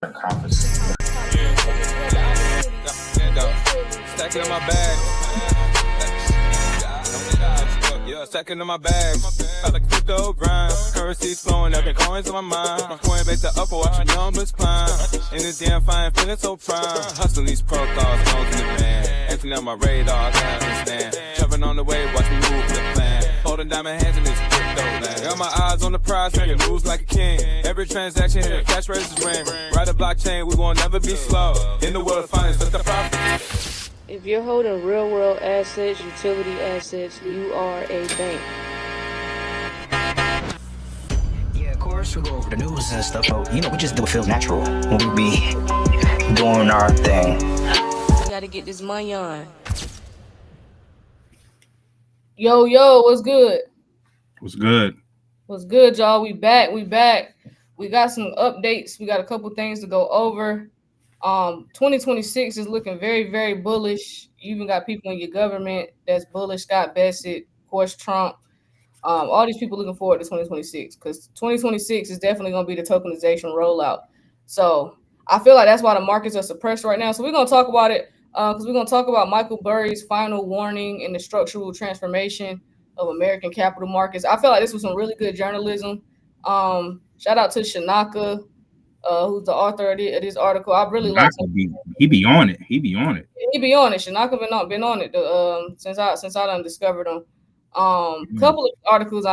conference. Stacking in my bag. Yeah, stacking in my bag. I like crypto grind. Currency's flowing, every coins on my mind. From Coinbase to Upper, watch your numbers climb. In this damn fine, feeling so prime. Hustling these protocols, knows in the van. Emptying out my radar, I can't understand. Jumping on the wave, watch me move the plan. Holding diamond hands in this crypto land. Got my eyes on the prize, making moves like a king. Every transaction here, cash registers ring. Ride the blockchain, we won't never be slow. In the world of finance, let the profit. If you're holding real world assets, utility assets, you are a bank. Yeah, of course, we go over the news and stuff, but we just do what feels natural when we be doing our thing. We gotta get this money on. Yo, what's good? What's good? What's good, y'all? We back. We got some updates. We got a couple things to go over. 2026 is looking very, very bullish. You even got people in your government that's bullish. Scott Bassett, of course, Trump. All these people looking forward to 2026 because 2026 is definitely going to be the tokenization rollout. So I feel like that's why the markets are suppressed right now. So we're going to talk about it because we're going to talk about Michael Burry's final warning in the structural transformation of American capital markets. I feel like this was some really good journalism. Shout out to Shanaka, who's the author of this article. I really like it. He be on it. He be on it. Shanaka been on it since I done discovered him. Couple of articles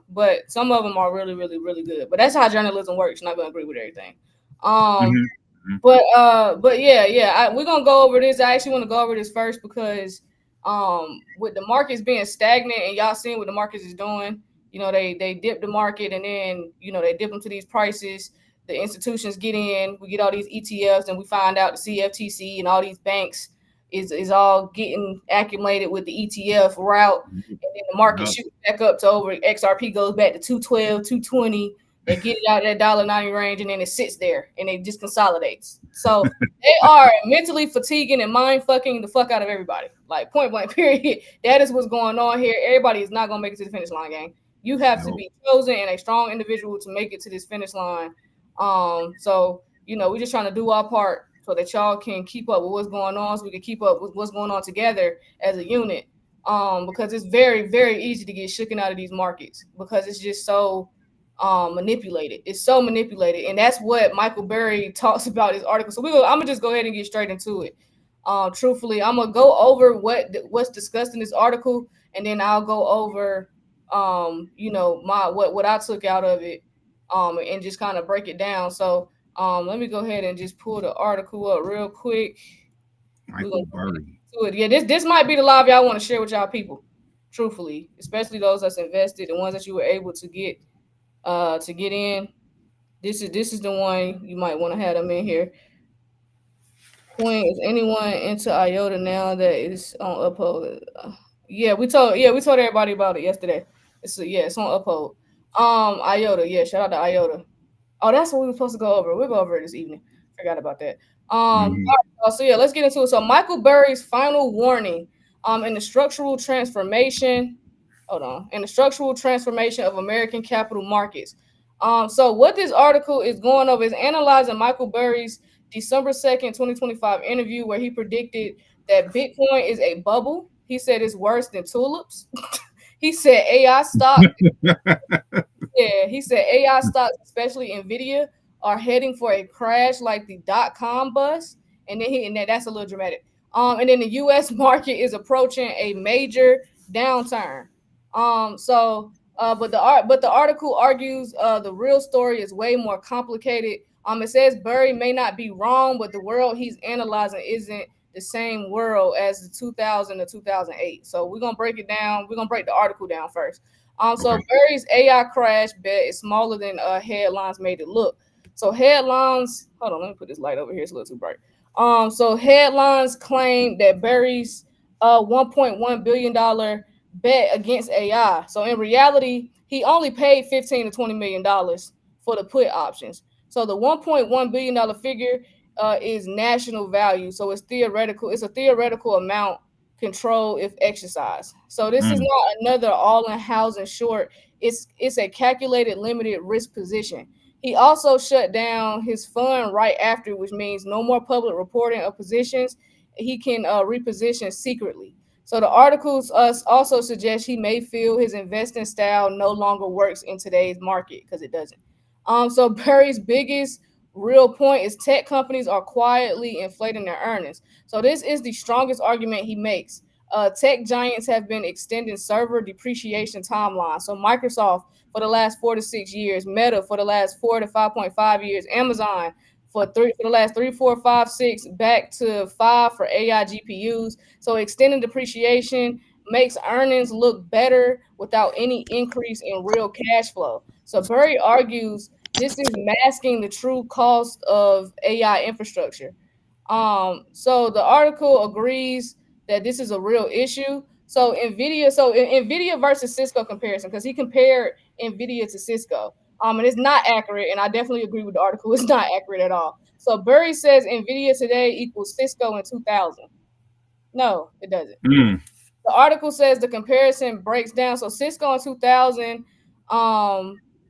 but some of them are really, really, really good. But that's how journalism works. You're not gonna agree with everything. But yeah, we're gonna go over this. I actually want to go over this first because with the markets being stagnant and y'all seeing what the markets is doing, they dip the market and then they dip them to these prices. The institutions get in, we get all these ETFs, and we find out the CFTC and all these banks is all getting accumulated with the ETF route, and then the market shoots back up to over. XRP goes back to 212, 220. They get it out of that $1.90 range, and then it sits there, and it just consolidates. So they are mentally fatiguing and mind fucking the fuck out of everybody. Like point blank, period. That is what's going on here. Everybody is not gonna make it to the finish line, gang. You have to be chosen and a strong individual to make it to this finish line. So we're just trying to do our part so that y'all can keep up with what's going on, so we can keep up with what's going on together as a unit. Because it's very, very easy to get shooken out of these markets because it's just so manipulated. It's so manipulated, and that's what Michael Burry talks about in his article. So I'm gonna just go ahead and get straight into it. Truthfully, I'm gonna go over what's discussed in this article, and then I'll go over what I took out of it. And just kind of break it down. So let me go ahead and just pull the article up real quick. Michael Burry. Yeah, this might be the live y'all want to share with y'all people, truthfully, especially those that's invested, the ones that you were able to get in. This is the one you might want to have them in here. Kween, is anyone into IOTA now that is on Uphold? Yeah, we told everybody about it yesterday. It's on Uphold. IOTA, yeah, shout out to IOTA. Oh, that's what we were supposed to go over. We'll go over it this evening. Forgot about that. All right, so yeah, let's get into it. So Michael Burry's final warning in the structural transformation. In the structural transformation of American capital markets. So what this article is going over is analyzing Michael Burry's December 2nd, 2025 interview where he predicted that Bitcoin is a bubble. He said it's worse than tulips. He said AI stocks. He said AI stocks, especially Nvidia, are heading for a crash like the .com bust. And then that's a little dramatic. And then the U.S. market is approaching a major downturn. But the article argues the real story is way more complicated. It says Burry may not be wrong, but the world he's analyzing isn't the same world as the 2000 to 2008. So we're gonna break it down. We're gonna break the article down first. So Burry's AI crash bet is smaller than headlines made it look. So headlines. Hold on, let me put this light over here. It's a little too bright. So headlines claim that Burry's $1.1 billion bet against AI. So in reality, he only paid $15 to $20 million for the put options. So the $1.1 billion figure is national value. So it's theoretical. It's a theoretical amount control if exercised. So this is not another all-in housing short. It's a calculated limited risk position. He also shut down his fund right after, which means no more public reporting of positions. He can reposition secretly. So the articles also suggest he may feel his investing style no longer works in today's market because it doesn't. So Barry's biggest real point is tech companies are quietly inflating their earnings. So this is the strongest argument he makes. Tech giants have been extending server depreciation timelines. So Microsoft for the last 4 to 6 years, Meta for the last 4 to 5.5 years, Amazon for the last 3, 4, 5, 6, back to 5 for AI GPUs. So extending depreciation makes earnings look better without any increase in real cash flow. So Burry argues this is masking the true cost of AI infrastructure. So the article agrees that this is a real issue. Nvidia versus Cisco comparison, because he compared Nvidia to Cisco. And it's not accurate, and I definitely agree with the article. It's not accurate at all. So Burry says Nvidia today equals Cisco in 2000. No, it doesn't. Mm. The article says the comparison breaks down. So Cisco in 2000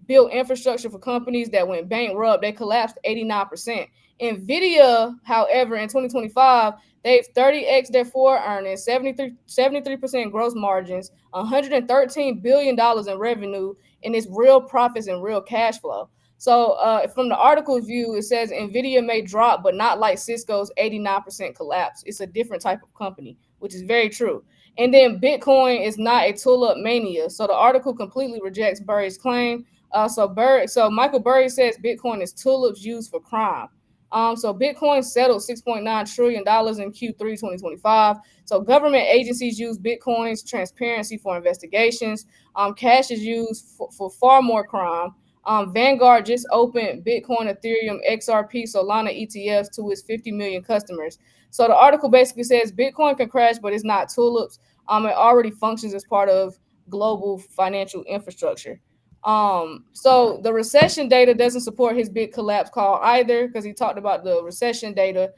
built infrastructure for companies that went bankrupt. They collapsed 89%. Nvidia, however, in 2025, they've 30x their forward earnings, 73% gross margins, $113 billion in revenue, and it's real profits and real cash flow. So from the article's view, it says Nvidia may drop, but not like Cisco's 89% collapse. It's a different type of company, which is very true. And then Bitcoin is not a tulip mania. So the article completely rejects Burry's claim. So Michael Burry says Bitcoin is tulips used for crime. So Bitcoin settled $6.9 trillion in Q3 2025. So government agencies use Bitcoin's transparency for investigations. Cash is used for far more crime. Vanguard just opened Bitcoin, Ethereum, XRP, Solana ETFs to its 50 million customers. So the article basically says Bitcoin can crash, but it's not tulips. It already functions as part of global financial infrastructure. So the recession data doesn't support his big collapse call either, because he talked about the recession data.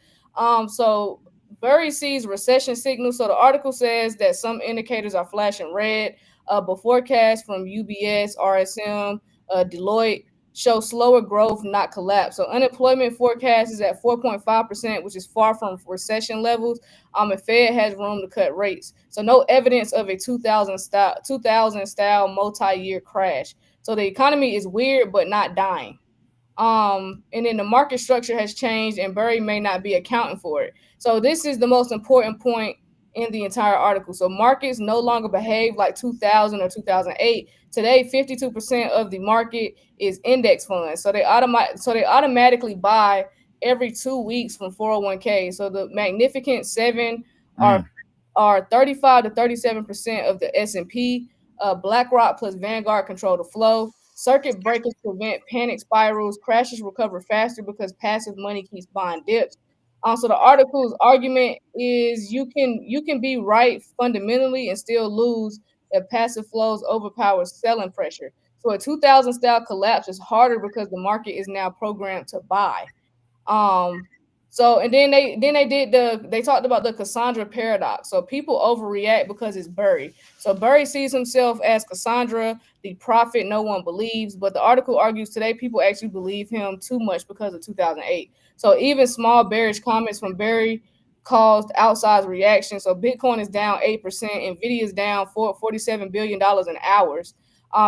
So Burry sees recession signals. So the article says that some indicators are flashing red, but forecasts from UBS, RSM, Deloitte show slower growth, not collapse. So unemployment forecast is at 4.5%, which is far from recession levels. And Fed has room to cut rates. So no evidence of a 2000 style multi-year crash. So the economy is weird, but not dying. And then the market structure has changed, and Burry may not be accounting for it. So this is the most important point in the entire article. So markets no longer behave like 2000 or 2008. Today, 52% of the market is index funds. So they automatically buy every 2 weeks from 401k. So the Magnificent Seven are 35 to 37% of the S&P. BlackRock plus Vanguard control the flow. Circuit breakers prevent panic spirals. Crashes recover faster because passive money keeps buying dips. So the article's argument is you can be right fundamentally and still lose if passive flows overpower selling pressure. So a 2000 style collapse is harder because the market is now programmed to buy. Um, so and then they talked about the Cassandra paradox. So people overreact because it's Burry. So Burry sees himself as Cassandra, the prophet no one believes. But the article argues today people actually believe him too much because of 2008. So even small bearish comments from Burry caused outsized reaction. So Bitcoin is down 8%, Nvidia is down $47 billion in hours.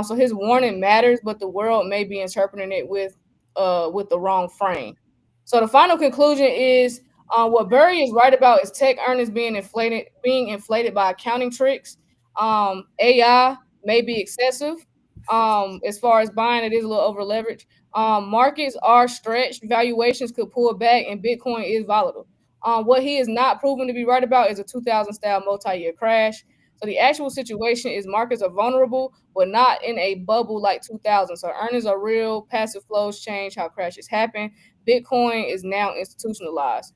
So his warning matters, but the world may be interpreting it with the wrong frame. So the final conclusion is what Burry is right about is tech earnings being inflated by accounting tricks. AI may be excessive. As far as buying, it is a little over leveraged. Markets are stretched, valuations could pull back, and Bitcoin is volatile. What he is not proven to be right about is a 2000 style multi-year crash. So the actual situation is markets are vulnerable, but not in a bubble like 2000. So earnings are real, passive flows change how crashes happen. Bitcoin is now institutionalized.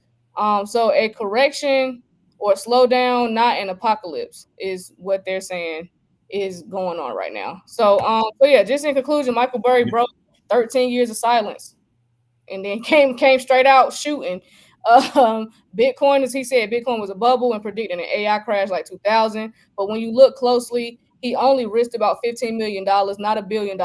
So a correction or a slowdown, not an apocalypse, is what they're saying is going on right now. So yeah, just in conclusion, Michael Burry broke 13 years of silence and then came straight out shooting. Bitcoin, as he said, Bitcoin was a bubble and predicting an AI crash like 2000. But when you look closely, he only risked about $15 million, not $1 billion.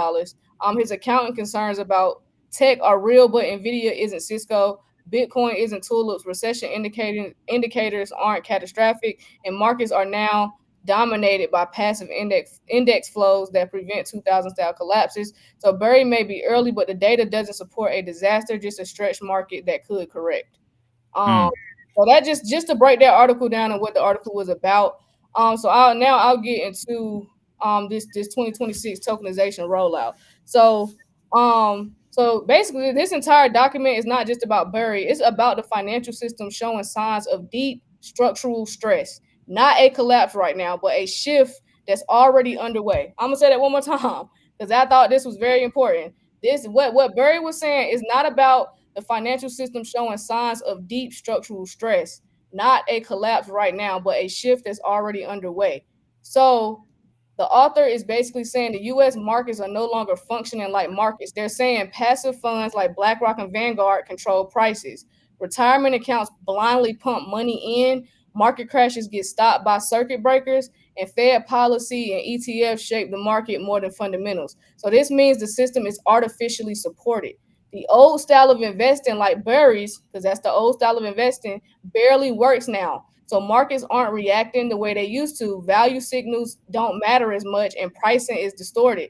His accounting concerns about tech are real, but Nvidia isn't Cisco. Bitcoin isn't tulips. Recession indicators aren't catastrophic, and markets are now dominated by passive index flows that prevent 2000 style collapses. So Burry may be early, but the data doesn't support a disaster, just a stretch market that could correct. Um, so that just to break that article down and what the article was about. So I'll get into this 2026 tokenization rollout. So basically this entire document is not just about Burry, it's about the financial system showing signs of deep structural stress. Not a collapse right now, but a shift that's already underway. I'm gonna say that one more time because I thought this was very important. This what Burry was saying is not about the financial system showing signs of deep structural stress, not a collapse right now, but a shift that's already underway. So the author is basically saying the US markets are no longer functioning like markets. They're saying passive funds like BlackRock and Vanguard control prices. Retirement accounts blindly pump money in. Market crashes get stopped by circuit breakers, and Fed policy and ETFs shape the market more than fundamentals. So this means the system is artificially supported. The old style of investing, like Burry's, because that's the old style of investing, barely works now. So markets aren't reacting the way they used to. Value signals don't matter as much, and pricing is distorted.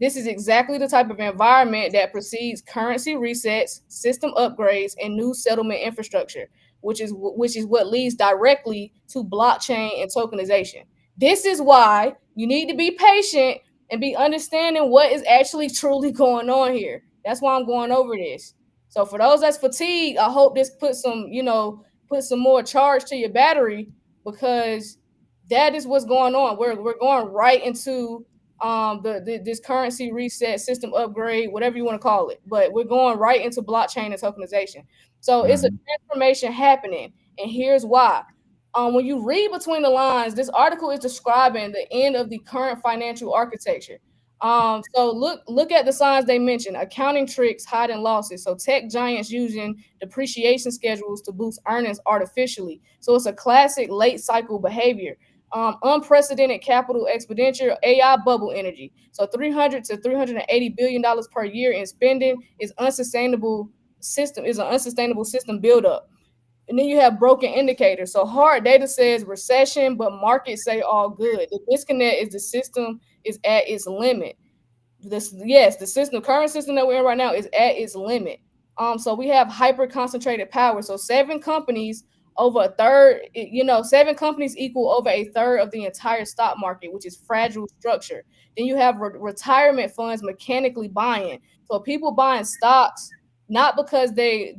This is exactly the type of environment that precedes currency resets, system upgrades, and new settlement infrastructure, which is what leads directly to blockchain and tokenization. This is why you need to be patient and be understanding what is actually truly going on here. That's why I'm going over this. So for those that's fatigued, I hope this puts some more charge to your battery, because that is what's going on. We're going right into this currency reset, system upgrade, whatever you want to call it, but we're going right into blockchain and tokenization. So it's a transformation happening, and here's why. When you read between the lines, this article is describing the end of the current financial architecture. So look at the signs they mentioned: accounting tricks, hiding losses. So tech giants using depreciation schedules to boost earnings artificially. So it's a classic late cycle behavior. Unprecedented capital expenditure, AI bubble energy. So 300 to 380 billion dollars per year in spending is an unsustainable system buildup. And then you have broken indicators. So hard data says recession, but markets say all good. The disconnect is the system is at its limit. The system, current system that we're in right now is at its limit. So we have hyper concentrated power. So seven companies over a third, seven companies equal over a third of the entire stock market, which is fragile structure. Then you have retirement funds mechanically buying. So people buying stocks not because they're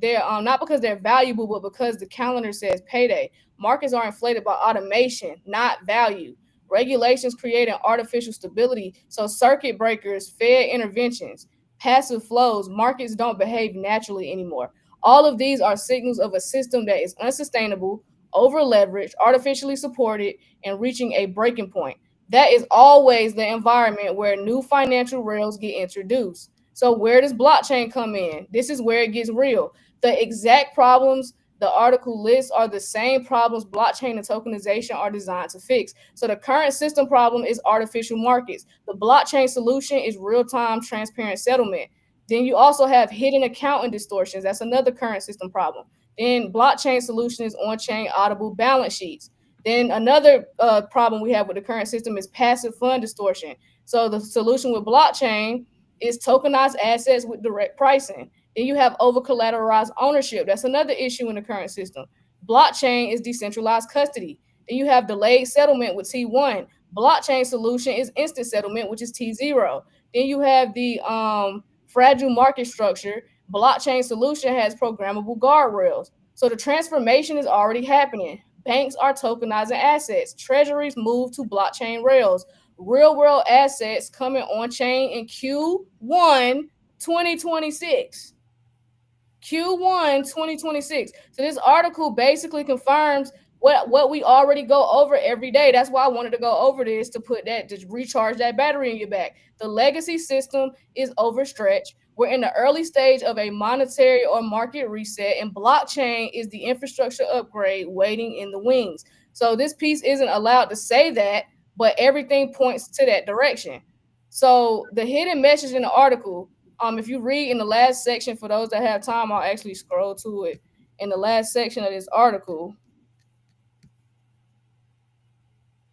valuable, but because the calendar says payday. Markets are inflated by automation, not value. Regulations create an artificial stability. So circuit breakers, Fed interventions, passive flows, markets don't behave naturally anymore. All of these are signals of a system that is unsustainable, over leveraged, artificially supported, and reaching a breaking point. That is always the environment where new financial rails get introduced. So where does blockchain come in? This is where it gets real. The exact problems the article lists are the same problems blockchain and tokenization are designed to fix. So the current system problem is artificial markets. The blockchain solution is real-time transparent settlement. Then you also have hidden accounting distortions. That's another current system problem. Then blockchain solution is on-chain audible balance sheets. Then another problem we have with the current system is passive fund distortion. So the solution with blockchain is tokenized assets with direct pricing. Then you have over collateralized ownership. That's another issue in the current system. Blockchain is decentralized custody. Then you have delayed settlement with T1. Blockchain solution is instant settlement, which is T0. Then you have the fragile market structure. Blockchain solution has programmable guardrails. So the transformation is already happening. Banks are tokenizing assets. Treasuries move to blockchain rails. Real world assets coming on chain in Q1 2026. Q1 2026. So this article basically confirms what we already go over every day. That's why I wanted to go over this, to recharge that battery in your back. The legacy system is overstretched. We're in the early stage of a monetary or market reset, and blockchain is the infrastructure upgrade waiting in the wings. So this piece isn't allowed to say that, but everything points to that direction. So the hidden message in the article: If you read in the last section, for those that have time, I'll actually scroll to it. In the last section of this article,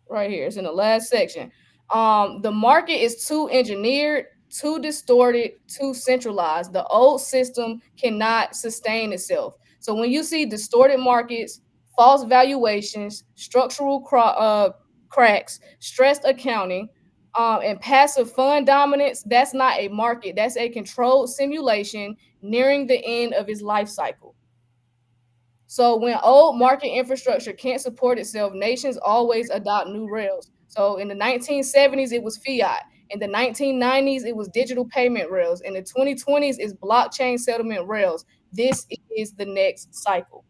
right here, it's in the last section. The market is too engineered, too distorted, too centralized. The old system cannot sustain itself. So when you see distorted markets, false valuations, structural cracks, stressed accounting, and passive fund dominance, that's not a market. That's a controlled simulation nearing the end of its life cycle. So when old market infrastructure can't support itself, nations always adopt new rails. So in the 1970s, it was fiat. In the 1990s, it was digital payment rails. In the 2020s, it's blockchain settlement rails. This is the next cycle.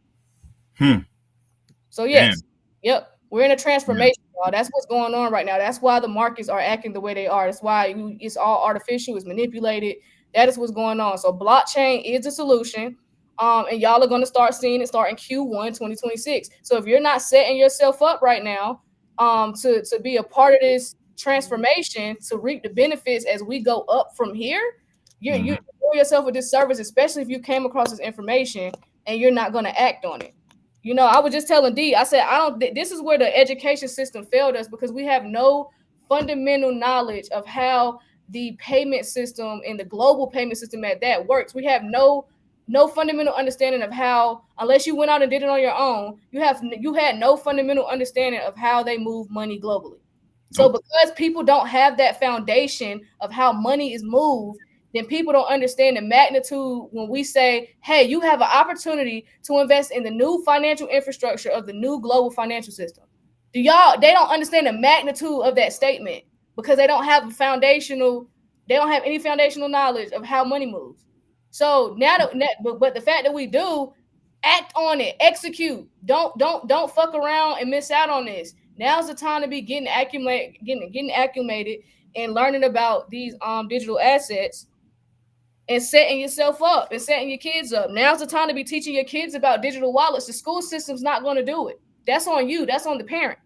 So yes, yep, we're in a transformation, y'all. That's what's going on right now. That's why the markets are acting the way they are. That's why it's all artificial, it's manipulated. That is what's going on. So blockchain is the solution. And y'all are going to start seeing it start in Q1 2026. So if you're not setting yourself up right now to be a part of this transformation, to reap the benefits as we go up from here, you're doing yourself a disservice, especially if you came across this information and you're not going to act on it. You know, I was just telling D, I said, this is where the education system failed us, because we have no fundamental knowledge of how the payment system and the global payment system at that works. We have no fundamental understanding of how, unless you went out and did it on your own, you had no fundamental understanding of how they move money globally. So because people don't have that foundation of how money is moved, then people don't understand the magnitude when we say, hey, you have an opportunity to invest in the new financial infrastructure of the new global financial system. They don't understand the magnitude of that statement, because they don't have any foundational knowledge of how money moves. So but the fact that we do, act on it, execute. Don't fuck around and miss out on this. Now's the time to be getting acclimated and learning about these digital assets and setting yourself up and setting your kids up. Now's the time to be teaching your kids about digital wallets. The school system's not going to do it. That's on you. That's on the parent.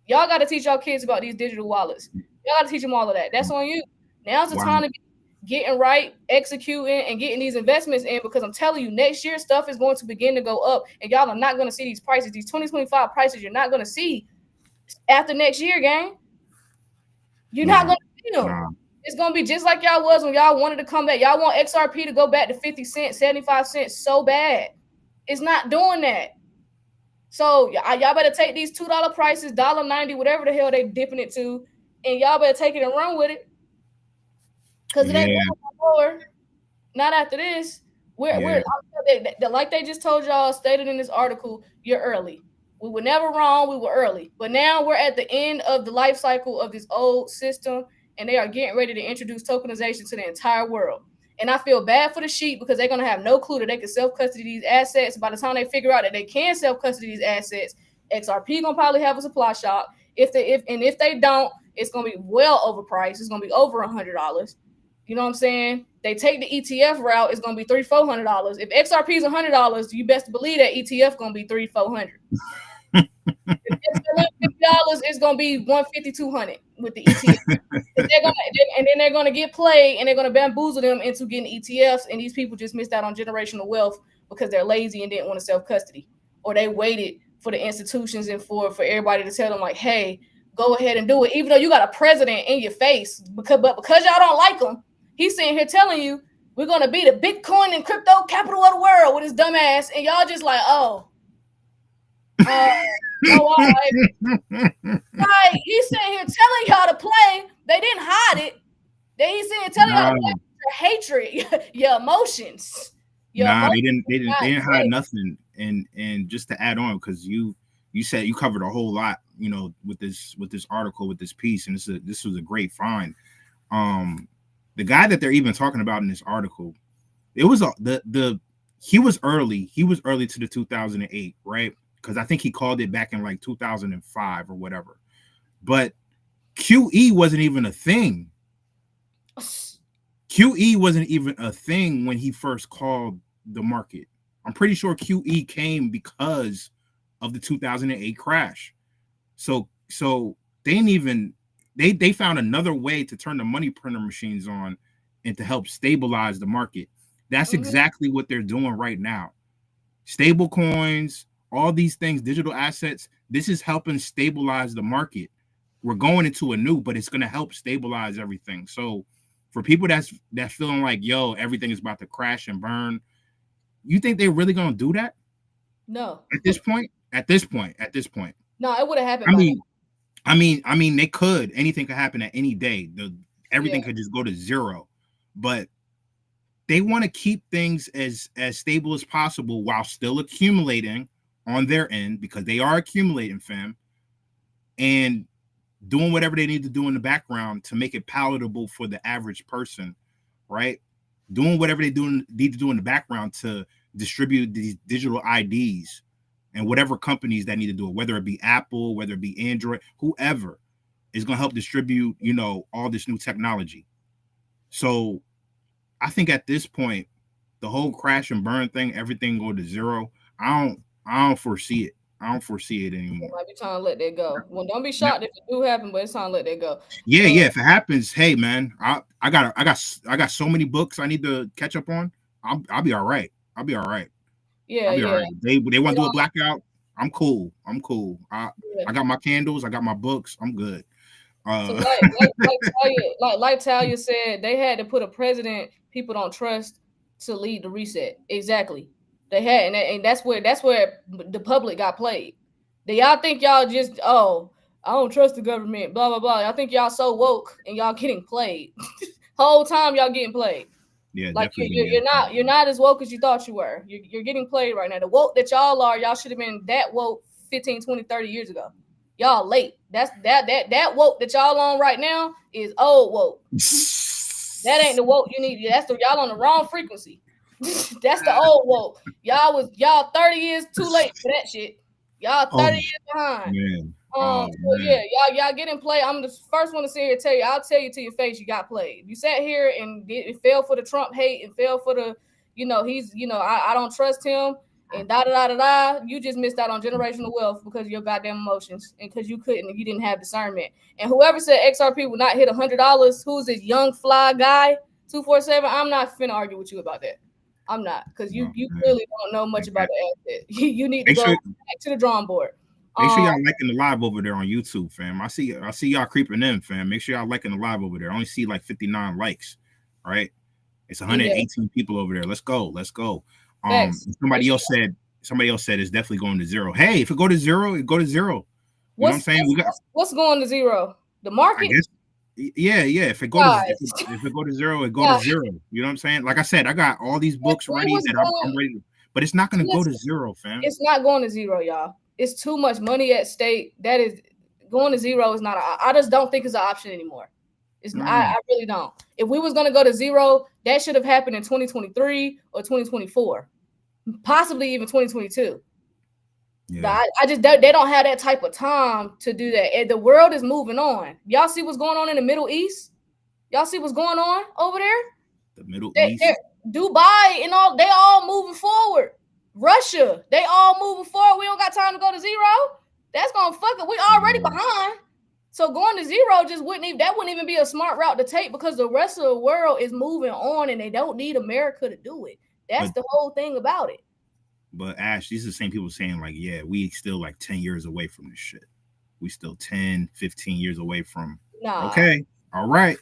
Y'all got to teach y'all kids about these digital wallets. Y'all got to teach them all of that. That's on you. Now's the time to be getting right, executing, and getting these investments in, because I'm telling you, next year stuff is going to begin to go up, and y'all are not going to see these prices. These 2025 prices you're not going to see after next year, gang. You're not going to see them. It's going to be just like y'all was when y'all wanted to come back. Y'all want XRP to go back to 50 cents, 75 cents so bad. It's not doing that. So y'all better take these $2 prices, $1.90, whatever the hell they dipping it to, and y'all better take it and run with it. Because it ain't going lower. Not after this. We're like they just told y'all, stated in this article, you're early. We were never wrong. We were early. But now we're at the end of the life cycle of this old system, and they are getting ready to introduce tokenization to the entire world. And I feel bad for the sheep, because they're going to have no clue that they can self-custody these assets. By the time they figure out that they can self-custody these assets, XRP going to probably have a supply shock. If they don't, it's going to be well overpriced. It's going to be over $100. You know what I'm saying? They take the ETF route, it's going to be $300-$400. If XRP is $100, you best believe that ETF going to be $300-$400. If $50, it's going to be $150-$200 with the ETF. And then they're going to get played, and they're going to bamboozle them into getting ETFs. And these people just missed out on generational wealth because they're lazy and didn't want to self-custody, or they waited for the institutions and for everybody to tell them, like, hey, go ahead and do it, even though you got a president in your face. Because y'all don't like him, he's sitting here telling you we're going to be the Bitcoin and crypto capital of the world with his dumb ass, and y'all just like, right. He's sitting here telling y'all to play. They didn't hide it. He's sitting here telling y'all to play your hatred, your emotions. They didn't hide nothing. And just to add on, because you said you covered a whole lot, you know, with this article, with this piece, and this was a great find. The guy that they're even talking about in this article, it was he was early to the 2008, right? Because I think he called it back in like 2005 or whatever. But QE wasn't even a thing. QE wasn't even a thing when he first called the market. I'm pretty sure QE came because of the 2008 crash. So they didn't even they found another way to turn the money printer machines on and to help stabilize the market. That's exactly what they're doing right now. Stable coins, all these things, digital assets, this is helping stabilize the market. We're going into a new, but it's going to help stabilize everything. So for people that's feeling like, yo, everything is about to crash and burn, you think they're really going to do that? No. At this point. No, it would have happened. I mean, they could. Anything could happen at any day. Everything could just go to zero. But they want to keep things as stable as possible while still accumulating on their end, because they are accumulating, fam, and doing whatever they need to do in the background to make it palatable for the average person, right? Doing whatever they need to do in the background to distribute these digital IDs and whatever companies that need to do it, whether it be Apple, whether it be Android, whoever is going to help distribute, all this new technology. So I think at this point, the whole crash and burn thing, everything go to zero. I don't foresee it. I don't foresee it anymore. Might be trying to let that go. Well, don't be shocked if it do happen, but it's time to let that go. Yeah. If it happens, hey man, I got so many books I need to catch up on. I'll be all right. Yeah, All right. They want to do a blackout. I'm cool. I got my candles. I got my books. I'm good. So like Talia said, they had to put a president people don't trust to lead the reset. Exactly. They had, and that's where the public got played. Do y'all think y'all just I don't trust the government, blah blah blah? I think y'all so woke and y'all getting played. Whole time y'all getting played. Yeah, like you're not as woke as you thought you were. You're getting played right now. The woke that y'all are, y'all should have been that woke 15, 20, 30 years ago. Y'all late. That's that woke that y'all on right now is old woke. That ain't the woke you need. That's y'all on the wrong frequency. That's the old woke. Y'all 30 years too late for that shit. Y'all 30 years behind. Man. Yeah, y'all getting played. I'm the first one to sit here and tell you. I'll tell you to your face, you got played. You sat here and it fell for the Trump hate and fell for the, he's, I don't trust him and da. You just missed out on generational wealth because of your goddamn emotions and because you didn't have discernment. And whoever said XRP would not hit $100, who's this young fly guy 247? I'm not finna argue with you about that. I'm not, because you clearly don't know much about the asset. You need to go back to the drawing board. Make sure y'all liking the live over there on YouTube, fam. I see y'all creeping in, fam. Make sure y'all liking the live over there. I only see like 59 likes. All right. It's 118 people over there. Let's go. Somebody else said it's definitely going to zero. Hey, if it go to zero, it go to zero. You know what I'm saying? What's going to zero? The market? Yeah. If it go to zero, it go to zero. You know what I'm saying? Like I said, I got all these books ready that I'm ready to, but it's not going to go to zero, fam. It's not going to zero, y'all. It's too much money at stake. That is going to zero is not. I just don't think it's an option anymore. I really don't. If we was going to go to zero, that should have happened in 2023 or 2024, possibly even 2022. Yeah. They don't have that type of time to do that. And the world is moving on. Y'all see what's going on in the Middle East? Y'all see what's going on over there? The Middle East, Dubai and all, they all moving forward. Russia, they all moving forward. We don't got time to go to zero. That's gonna fuck it. We already behind. So going to zero just wouldn't even be a smart route to take, because the rest of the world is moving on and they don't need America to do it. That's the whole thing about it. But Ash, these are the same people saying like, yeah, we still like 10 years away from this shit. We still 10, 15 years away from. Nah. Okay. All right.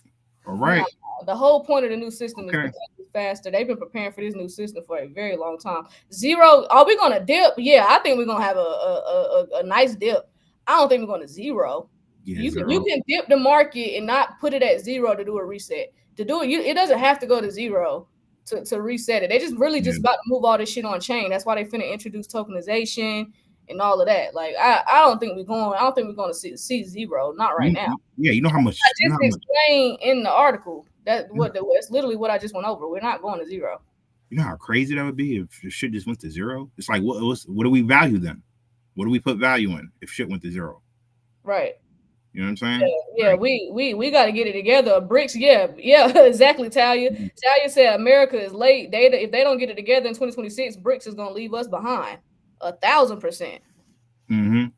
Nah. The whole point of the new system is faster. They've been preparing for this new system for a very long time. Zero, are we gonna dip? Yeah, I think we're gonna have a nice dip. I don't think we're gonna zero. Yeah, you can dip the market and not put it at zero to do a reset. To do it, it doesn't have to go to zero to reset it. They just really about to move all this shit on chain. That's why they finna introduce tokenization and all of that. Like I don't think we're going to see zero. Not right now. Yeah, you know how much. I just explained in the article that's literally what I just went over. We're not going to zero. You know how crazy that would be if the shit just went to zero. It's like what do we value then? What do we put value in if shit went to zero? Right. You know what I'm saying? Yeah, right. we got to get it together. BRICS, yeah, exactly. Talia said America is late. If they don't get it together in 2026, BRICS is gonna leave us behind 1,000%. Man,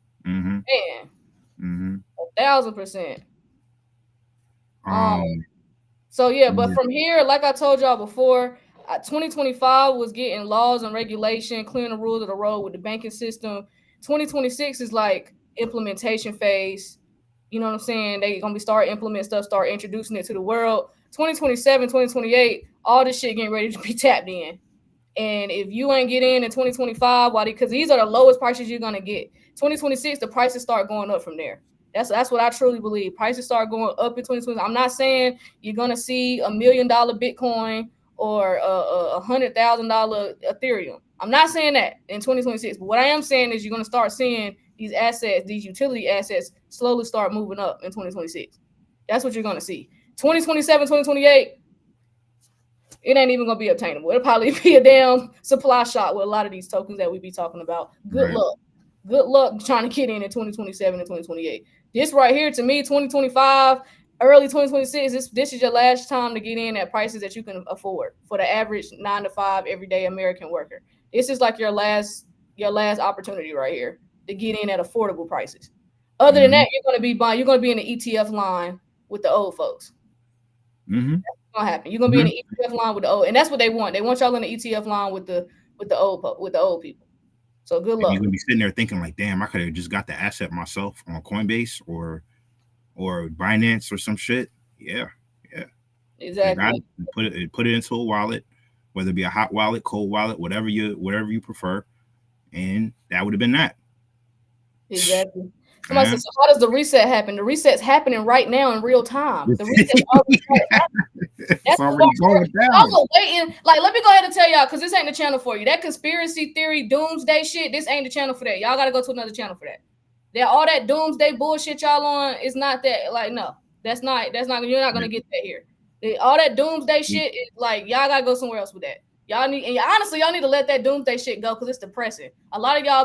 1,000%. So yeah, but from here, like I told y'all before, 2025 was getting laws and regulation, clearing the rules of the road with the banking system. 2026 is like implementation phase. You know what I'm saying? They gonna be start implementing stuff, start introducing it to the world. 2027, 2028, all this shit getting ready to be tapped in. And if you ain't get in 2025, why? Because these are the lowest prices you're gonna get. 2026, the prices start going up from there. That's what I truly believe. Prices start going up in 2020. I'm not saying you're gonna see $1 million Bitcoin or $100,000 Ethereum. I'm not saying that in 2026. But what I am saying is you're gonna start seeing these assets, these utility assets, slowly start moving up in 2026. That's what you're gonna see. 2027, 2028. It ain't even gonna be obtainable. It'll probably be a damn supply shot with a lot of these tokens that we be talking about. Good luck. Good luck trying to get in 2027 and 2028. This right here, to me, 2025, early 2026, this is your last time to get in at prices that you can afford for the average 9 to 5 everyday American worker. This is like your last opportunity right here to get in at affordable prices. Other than that, you're gonna be in the ETF line with the old folks. That's gonna happen. You're gonna be in the ETF line with the old, and that's what they want. They want y'all in the ETF line with the old people. So good luck. You're gonna be sitting there thinking like, damn, I could have just got the asset myself on Coinbase or Binance or some shit. Yeah. Exactly. Put it into a wallet, whether it be a hot wallet, cold wallet, whatever you prefer, and that would have been that. Exactly. Somebody said, so how does the reset happen? The reset's happening right now in real time. The reset's already happening. It's already going down. I was waiting. Like, let me go ahead and tell y'all, because this ain't the channel for you. That conspiracy theory, doomsday shit, this ain't the channel for that. Y'all got to go to another channel for that. All that doomsday bullshit y'all on is not that. Like, no, that's not. You're not gonna get that here. All that doomsday shit is like, y'all gotta go somewhere else with that. Honestly, y'all need to let that doomsday shit go because it's depressing. A lot of y'all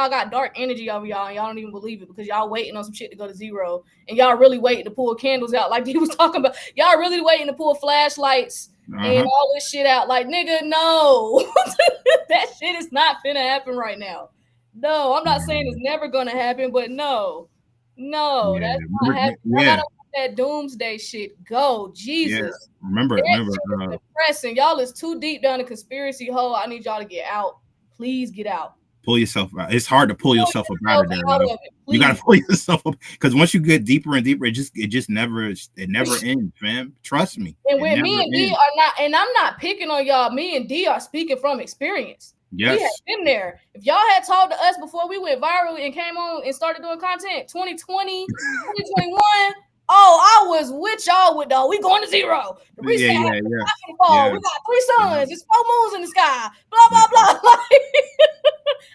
got dark energy over y'all, and y'all don't even believe it because y'all waiting on some shit to go to zero, and y'all really waiting to pull candles out like he was talking about. Y'all really waiting to pull flashlights and all this shit out. Like, nigga, no, that shit is not finna happen right now. No, I'm not saying it's never gonna happen, but no, that's not happening. I gotta let that doomsday shit go. Jesus. Yeah. Remember, depressing. Y'all is too deep down the conspiracy hole. I need y'all to get out. Please get out. Pull yourself out. It's hard to pull yourself up out of there. You gotta pull yourself up because once you get deeper and deeper, it never ends, fam. Trust me. And when me and D are not, and I'm not picking on y'all, me and D are speaking from experience. Yes. We have been there. If y'all had talked to us before we went viral and came on and started doing content, 2020, 2021. Oh, I was with y'all with we going to zero. The reset happened. We got 3 suns. It's 4 moons in the sky. Blah blah blah.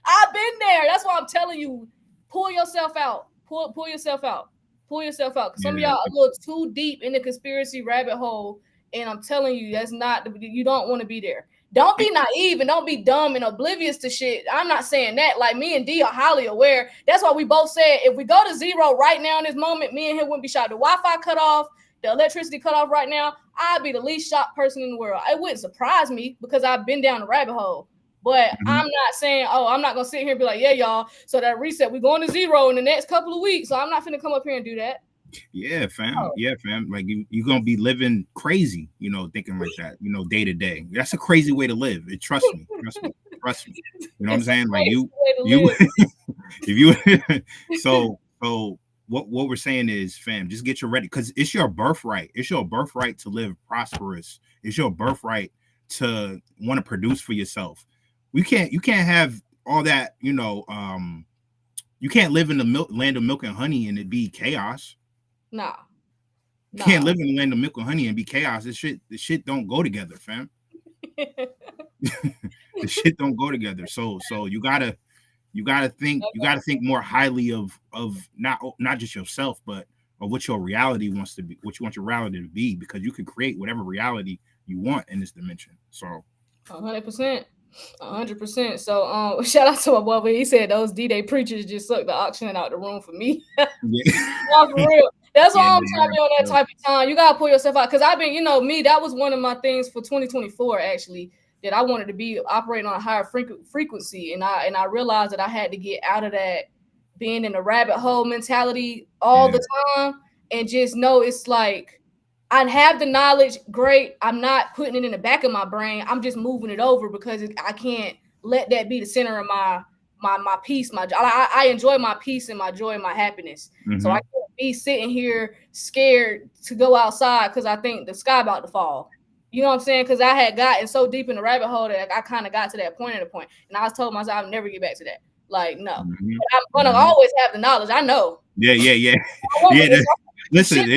I've been there. That's why I'm telling you, pull yourself out. Pull yourself out. Pull yourself out. Because some of y'all are a little too deep in the conspiracy rabbit hole, and I'm telling you, that's not. You don't want to be there. Don't be naive and don't be dumb and oblivious to shit. I'm not saying that. Like, me and D are highly aware. That's why we both said if we go to zero right now in this moment, me and him wouldn't be shocked. The Wi-Fi cut off, the electricity cut off right now, I'd be the least shocked person in the world. It wouldn't surprise me because I've been down the rabbit hole. But I'm not saying, I'm not going to sit here and be like, yeah, y'all, so that reset, we're going to zero in the next couple of weeks. So I'm not finna come up here and do that. Yeah, fam. Yeah, fam. Like you're gonna be living crazy, thinking like that, day to day. That's a crazy way to live. Trust me. You know what I'm saying? Like so what we're saying is, fam, just get your ready because it's your birthright. It's your birthright to live prosperous. It's your birthright to want to produce for yourself. You can't have all that, you can't live in the land of milk and honey and it be chaos. No. You can't live in the land of milk and honey and be chaos. The shit don't go together, fam. The shit don't go together. So you gotta think more highly of not just yourself, but of what your reality wants to be, what you want your reality to be, because you can create whatever reality you want in this dimension. So 100%. 100%. So shout out to my brother. He said those D-Day preachers just sucked the oxygen out the room for me. No, for real. That's why I'm trying to be on that type of time. You gotta pull yourself out because I've been, me, that was one of my things for 2024 actually, that I wanted to be operating on a higher frequency, and I realized that I had to get out of that being in a rabbit hole mentality all the time and just know it's like I have the knowledge. Great. I'm not putting it in the back of my brain. I'm just moving it over because I can't let that be the center of my peace. I enjoy my peace and my joy and my happiness. So I can't be sitting here scared to go outside because I think the sky about to fall. You know what I'm saying? Because I had gotten so deep in the rabbit hole that I kind of got to that point at a point, and I was told myself I'll never get back to that. Like, no, but I'm gonna always have the knowledge. I know. Yeah. Listen,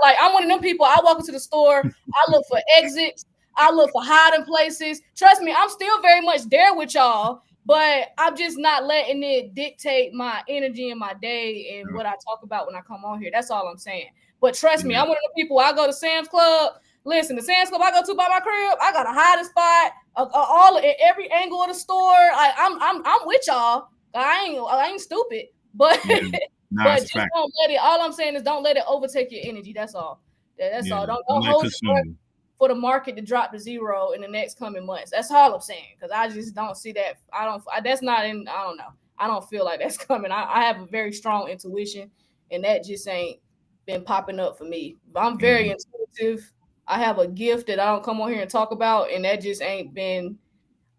Like I'm one of them people. I walk into the store, I look for exits, I look for hiding places. Trust me, I'm still very much there with y'all, but I'm just not letting it dictate my energy and my day and what I talk about when I come on here. That's all I'm saying. But trust me, I'm one of the people. I go to Sam's Club. Listen, the Sam's Club I go to by my crib, I got a hiding spot, all in every angle of the store. I'm with y'all. I ain't stupid, but. But just don't let it. All I'm saying is don't let it overtake your energy. That's all. That's all. Don't hold it for the market to drop to zero in the next coming months. That's all I'm saying. Because I just don't see that. That's not in. I don't know. I don't feel like that's coming. I have a very strong intuition, and that just ain't been popping up for me. I'm very intuitive. I have a gift that I don't come on here and talk about, and that just ain't been.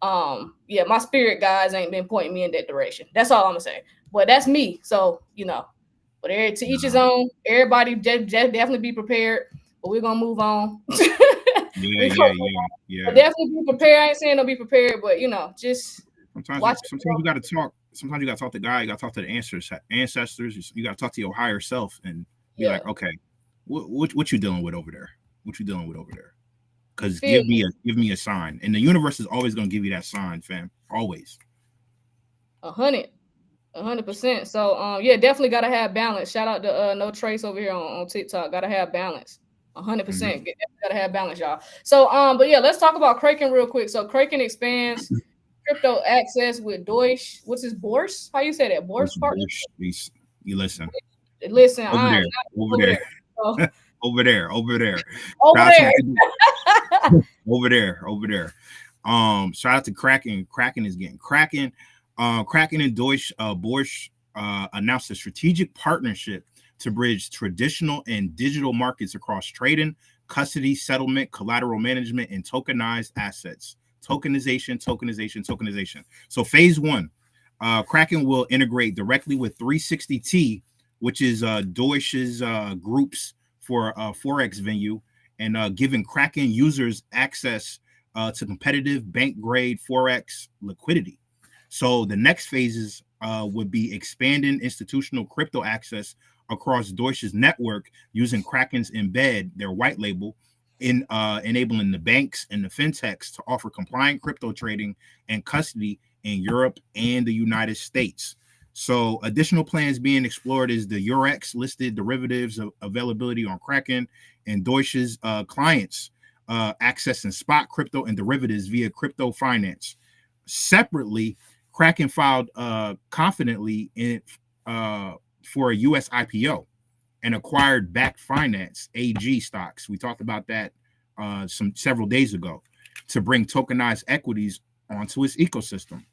My spirit guides ain't been pointing me in that direction. That's all I'm gonna say. But that's me. So, but to each his own. Everybody definitely be prepared. But we're gonna move on. Yeah. But definitely be prepared. I ain't saying don't be prepared, but just sometimes you gotta talk. Sometimes you gotta talk to God. You gotta talk to the ancestors. You gotta talk to your higher self and be like, okay, what you dealing with over there? What you dealing with over there? Because give me a sign, and the universe is always gonna give you that sign, fam. Always. 100%. So definitely gotta have balance. Shout out to No Trace over here on TikTok. Gotta have balance. 100%. Gotta have balance, y'all. So let's talk about Kraken real quick. So Kraken expands crypto access with Deutsche. What's his Bourse? How you say that? Bourse partner? You listen. Listen, over there. Over there. Over there. Shout out to Kraken. Kraken is getting cracking. Kraken and Deutsche Börse announced a strategic partnership to bridge traditional and digital markets across trading, custody, settlement, collateral management, and tokenized assets. Tokenization. So phase one, Kraken will integrate directly with 360T, which is Deutsche's groups for Forex venue, and giving Kraken users access to competitive bank-grade Forex liquidity. So the next phases would be expanding institutional crypto access across Deutsche's network using Kraken's embed, their white label, in enabling the banks and the fintechs to offer compliant crypto trading and custody in Europe and the United States. So additional plans being explored is the Eurex listed derivatives availability on Kraken and Deutsche's clients accessing spot crypto and derivatives via crypto finance. Separately, Kraken filed confidently for a U.S. IPO and acquired Backed Finance AG stocks. We talked about that several days ago to bring tokenized equities onto its ecosystem.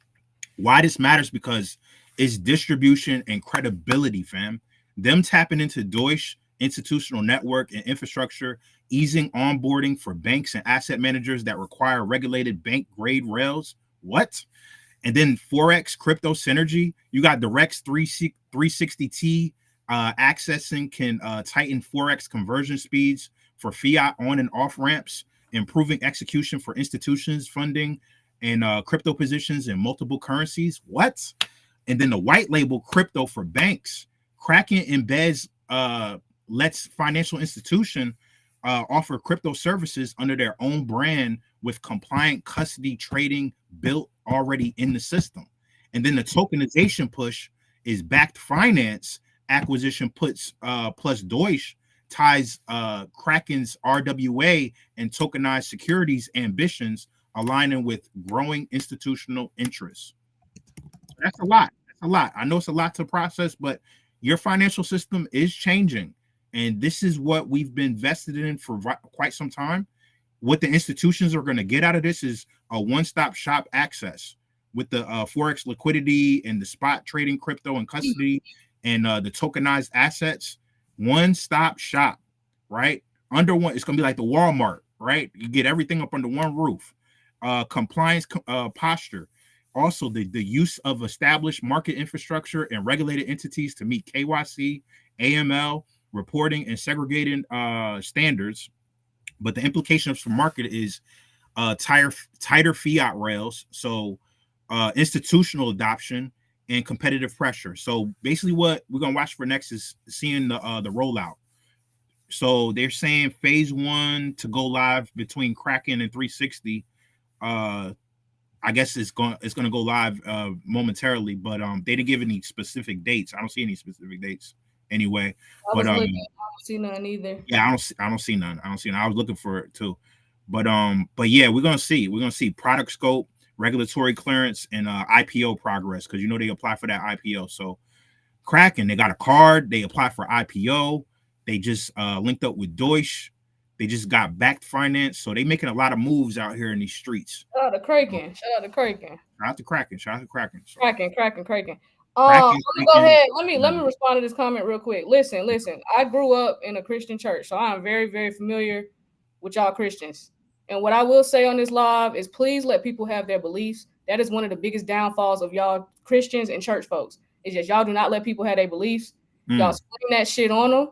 Why this matters? Because it's distribution and credibility, fam. Them tapping into Deutsche institutional network and infrastructure, easing onboarding for banks and asset managers that require regulated bank grade rails. What? And then Forex crypto synergy. You got Direct's 360T accessing can tighten Forex conversion speeds for fiat on and off ramps, improving execution for institutions, funding, and crypto positions in multiple currencies. What? And then the white label crypto for banks. Kraken embeds lets financial institution offer crypto services under their own brand with compliant custody trading built already in the system. And then the tokenization push is Backed Finance acquisition puts plus Deutsche ties Kraken's RWA and tokenized securities ambitions, aligning with growing institutional interests. That's a lot. I know it's a lot to process, but your financial system is changing. And this is what we've been vested in for quite some time. What the institutions are going to get out of this is a one-stop shop access with the Forex liquidity and the spot trading crypto and custody and the tokenized assets. One-stop shop. right? Under one, it's gonna be like the Walmart, right? You get everything up under one roof. Compliance posture. Also, the use of established market infrastructure and regulated entities to meet KYC, AML, reporting, and segregating standards. But the implications for market is tighter fiat rails, so institutional adoption and competitive pressure. So basically, what we're gonna watch for next is seeing the rollout. So they're saying phase 1 to go live between Kraken and 360. I guess it's gonna go live momentarily, but they didn't give any specific dates. I don't see any specific dates anyway. I don't see none either. Yeah, I don't see none. I was looking for it too. But yeah, we're gonna see product scope, regulatory clearance, and IPO progress, because they apply for that IPO. So Kraken, they got a card, they apply for IPO, they just linked up with Deutsche. They just got backed finance, so they making a lot of moves out here in these streets. Shout out to Kraken. Shout out to Kraken. So. Kraken. Let me go ahead. Let me respond to this comment real quick. Listen. I grew up in a Christian church, so I'm very, very familiar with y'all Christians. And what I will say on this live is, please let people have their beliefs. That is one of the biggest downfalls of y'all Christians and church folks. It's just y'all do not let people have their beliefs. Y'all swing that shit on them,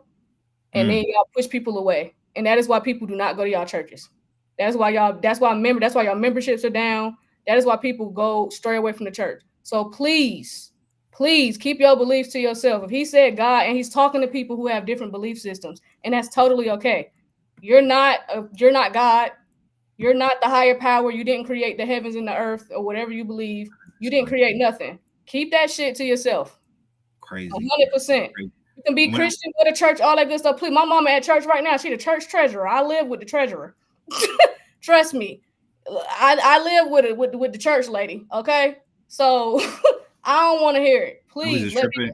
and then y'all push people away. And that is why people do not go to y'all churches. That's why y'all memberships are down. That is why people go stray away from the church. So please keep your beliefs to yourself. If he said God and he's talking to people who have different belief systems, and that's totally okay. You're not God. You're not the higher power. You didn't create the heavens and the earth or whatever you believe. You didn't create nothing. Keep that shit to yourself. Crazy. 100%. You can be Christian, go to church, all that good stuff. Please, my mama at church right now. She's the church treasurer. I live with the treasurer. Trust me. I live with the church lady. Okay, so I don't want to hear it. Please, let me tripping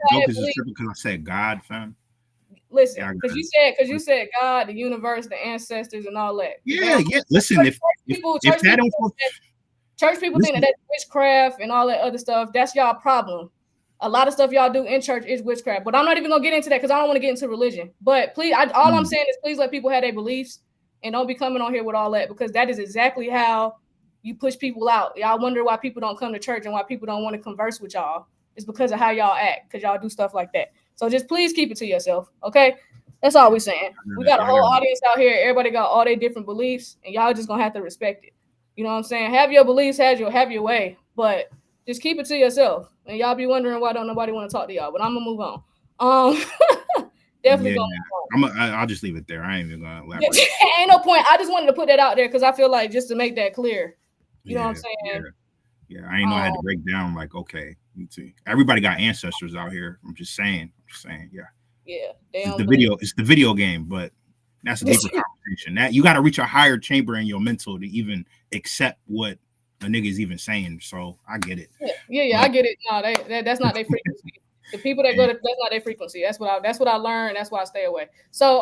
because I said God, fam. Listen, because you said God, the universe, the ancestors, and all that. Yeah. Listen, church people think that that's witchcraft and all that other stuff. That's y'all problem. A lot of stuff y'all do in church is witchcraft, but I'm not even gonna get into that because I don't want to get into religion. But please, I'm saying is please let people have their beliefs and don't be coming on here with all that, because that is exactly how you push people out. Y'all wonder why people don't come to church and why people don't want to converse with y'all. It's because of how y'all act, because y'all do stuff like that. So just please keep it to yourself, okay? That's all we're saying. We got a whole audience out here. Everybody got all their different beliefs, and y'all just gonna have to respect it. You know what I'm saying? Have your beliefs, have your way, but just keep it to yourself. And y'all be wondering why don't nobody want to talk to y'all. But I'm gonna move on. Definitely gonna move on. I'll just leave it there. I ain't even gonna elaborate. Ain't no point. I just wanted to put that out there because I feel like just to make that clear. You know what I'm saying? Yeah. I ain't know I had to break down like, okay, everybody got ancestors out here. I'm just saying, yeah. Yeah. It's the video game, but that's a deeper conversation. That you got to reach a higher chamber in your mental to even accept what a nigga is even saying. So I get it. Yeah, I get it. No, that's not their frequency. The people that go to, that's not their frequency. That's what I learned. That's why I stay away. So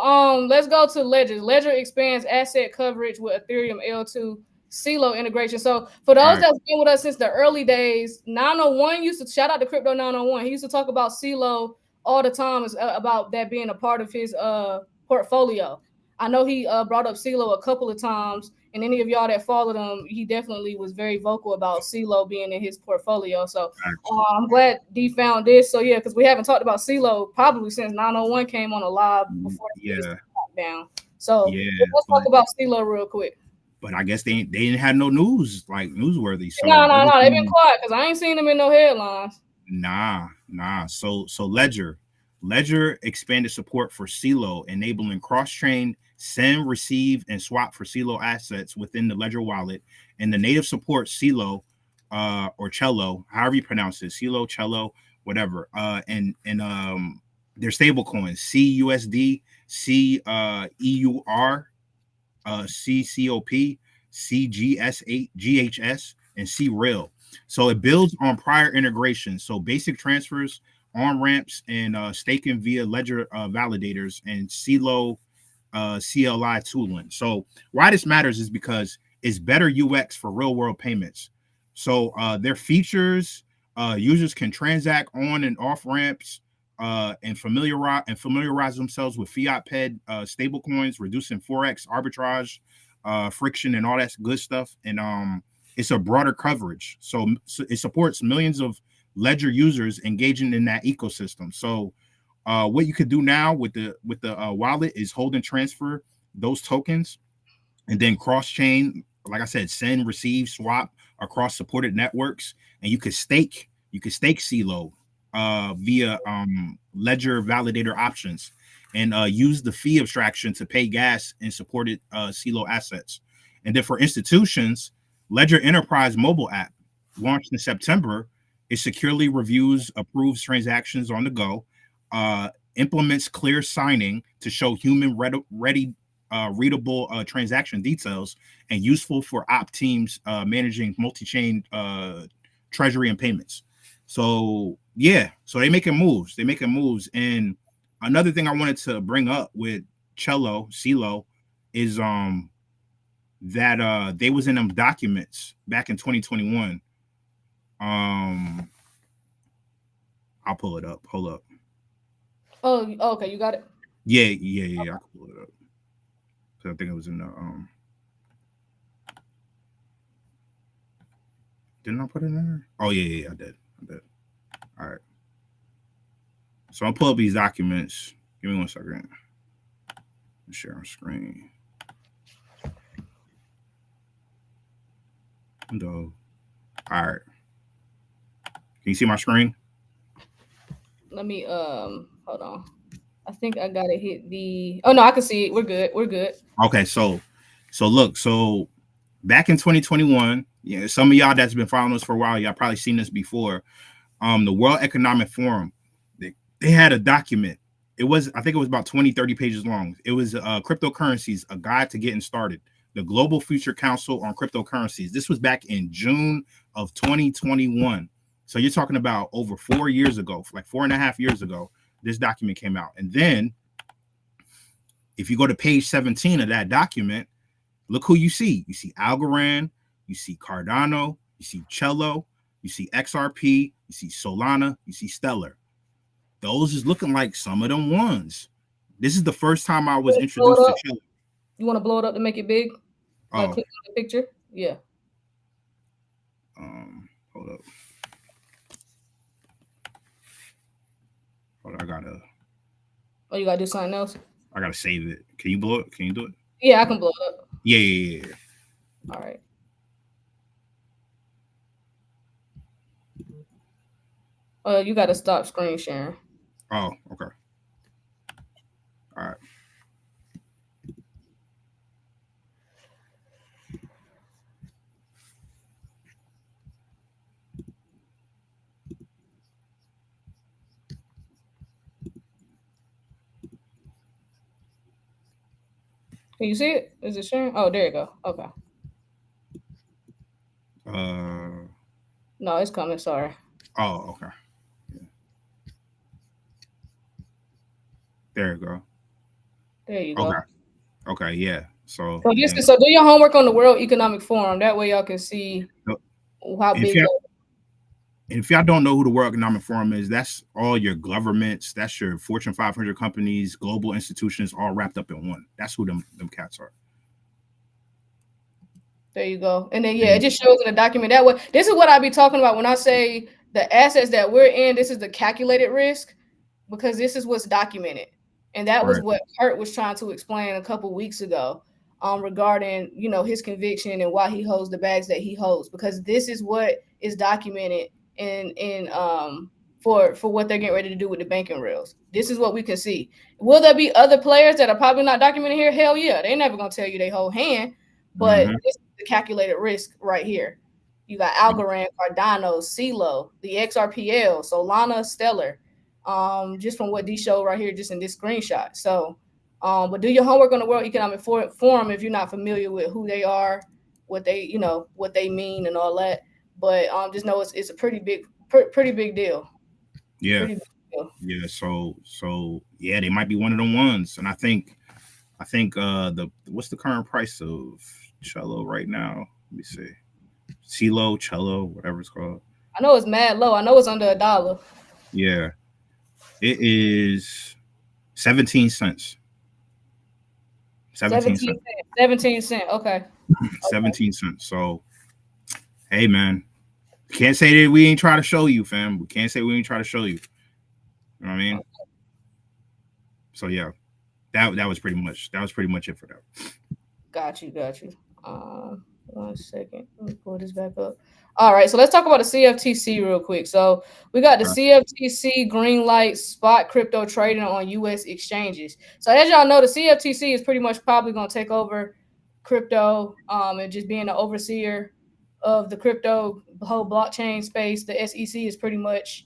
let's go to Ledger. Ledger expands asset coverage with Ethereum L2 CeeLo integration. So for those that's been with us since the early days, 901 used to, shout out to Crypto 901. He used to talk about CeeLo all the time, about that being a part of his portfolio. I know he brought up CeeLo a couple of times, and any of y'all that followed him, he definitely was very vocal about CeeLo being in his portfolio. So I'm glad D found this. So yeah, because we haven't talked about CeeLo probably since 901 came on a live before down. So let's talk about CeeLo real quick. But I guess they didn't have no news, like newsworthy. So no, they've been quiet because I ain't seen them in no headlines. Nah. So Ledger expanded support for CeeLo, enabling cross-chain send, receive, and swap for CeeLo assets within the Ledger wallet. And the native support CeeLo or Cello, however you pronounce it, CeeLo, Cello, whatever. And their stablecoins, CUSD, CEUR, CCOP, CGS8, and CREAL. So it builds on prior integrations. So basic transfers, on ramps, and staking via Ledger validators and CeeLo CLI tooling. So why this matters is because it's better UX for real world payments. So their features, users can transact on and off ramps, and familiarize themselves with fiat ped stable coins, reducing forex arbitrage, friction, and all that good stuff. And it's a broader coverage, so it supports millions of ledger users engaging in that ecosystem. So what you could do now with the wallet is hold and transfer those tokens, and then cross-chain, like I said, send, receive, swap across supported networks, and you could stake CeLo via ledger validator options, and use the fee abstraction to pay gas in supported CeLo assets. And then for institutions, Ledger Enterprise mobile app, launched in September, it securely reviews, approves transactions on the go, implements clear signing to show human readable transaction details, and useful for op teams managing multi-chain treasury and payments. So yeah, so they're making moves. And another thing I wanted to bring up with CeLo is that they was in them documents back in 2021. I'll pull it up. Hold up. Oh, okay, you got it. Yeah. I can pull it up. So I think it was in the didn't I put it in there? Oh yeah, I did. All right. So I'll pull up these documents. Give me 1 second. Share on screen. All right. Can you see my screen? Let me hold on. I think I gotta hit the. Oh no, I can see it. We're good. Okay, so look, so back in 2021, yeah, some of y'all that's been following us for a while, y'all probably seen this before. The World Economic Forum, they had a document. I think it was about 20-30 pages long. It was cryptocurrencies, a guide to getting started. The Global Future Council on Cryptocurrencies. This was back in June of 2021. So you're talking about over 4 years ago, like 4.5 years ago, this document came out. And then if you go to page 17 of that document, look who you see. You see Algorand, you see Cardano, you see CeLo, you see XRP, you see Solana, you see Stellar. Those is looking like some of them ones. This is the first time I was introduced to CeLo. You want to blow it up to make it big? Like click on the picture? Yeah. Hold up. I gotta. Oh, you gotta do something else? I gotta save it. Can you blow it? Can you do it? Yeah, I can blow it up. Yeah. All right. You gotta stop screen sharing. Oh, okay. All right. Can you see it? Is it sharing? Oh, there you go. Okay. No, it's coming. Sorry. Oh, okay. Yeah. There you go. There you go. Okay. Yeah. So do your homework on the World Economic Forum. That way y'all can see how big. And if y'all don't know who the World Economic Forum is, that's all your governments, that's your Fortune 500 companies, global institutions, all wrapped up in one. That's who them cats are. There you go. And then it just shows in the document that way. This is what I be talking about when I say the assets that we're in. This is the calculated risk, because this is what's documented, and that was what Kurt was trying to explain a couple weeks ago, regarding his conviction and why he holds the bags that he holds, because this is what is documented for what they're getting ready to do with the banking rails. This is what we can see. Will there be other players that are probably not documented here? Hell yeah, they're never gonna tell you they whole hand, but this is the calculated risk right here. You got Algorand, Cardano, CeLo, the XRPL, Solana, Stellar, just from what D showed right here, just in this screenshot. So, but do your homework on the World Economic Forum if you're not familiar with who they are, what they mean, and all that. But just know it's a pretty big deal. Yeah. Pretty big deal. Yeah. So yeah, they might be one of them ones. And I think what's the current price of CeLo right now? Let me see. CeLo, whatever it's called. I know it's mad low. I know it's under $1. Yeah. It is 17 cents. 17 cents. 17 cents. Okay. 17 cents. So, hey, man, can't say that we ain't try to show you, fam. We can't say we ain't try to show you. You know what I mean? So yeah, that was pretty much it for that. Got you. 1 second. Let me pull this back up. All right, so let's talk about the CFTC real quick. So we got the CFTC green light spot crypto trading on U.S. exchanges. So as y'all know, the CFTC is pretty much probably going to take over crypto and just being the overseer of the crypto whole blockchain space. The SEC is pretty much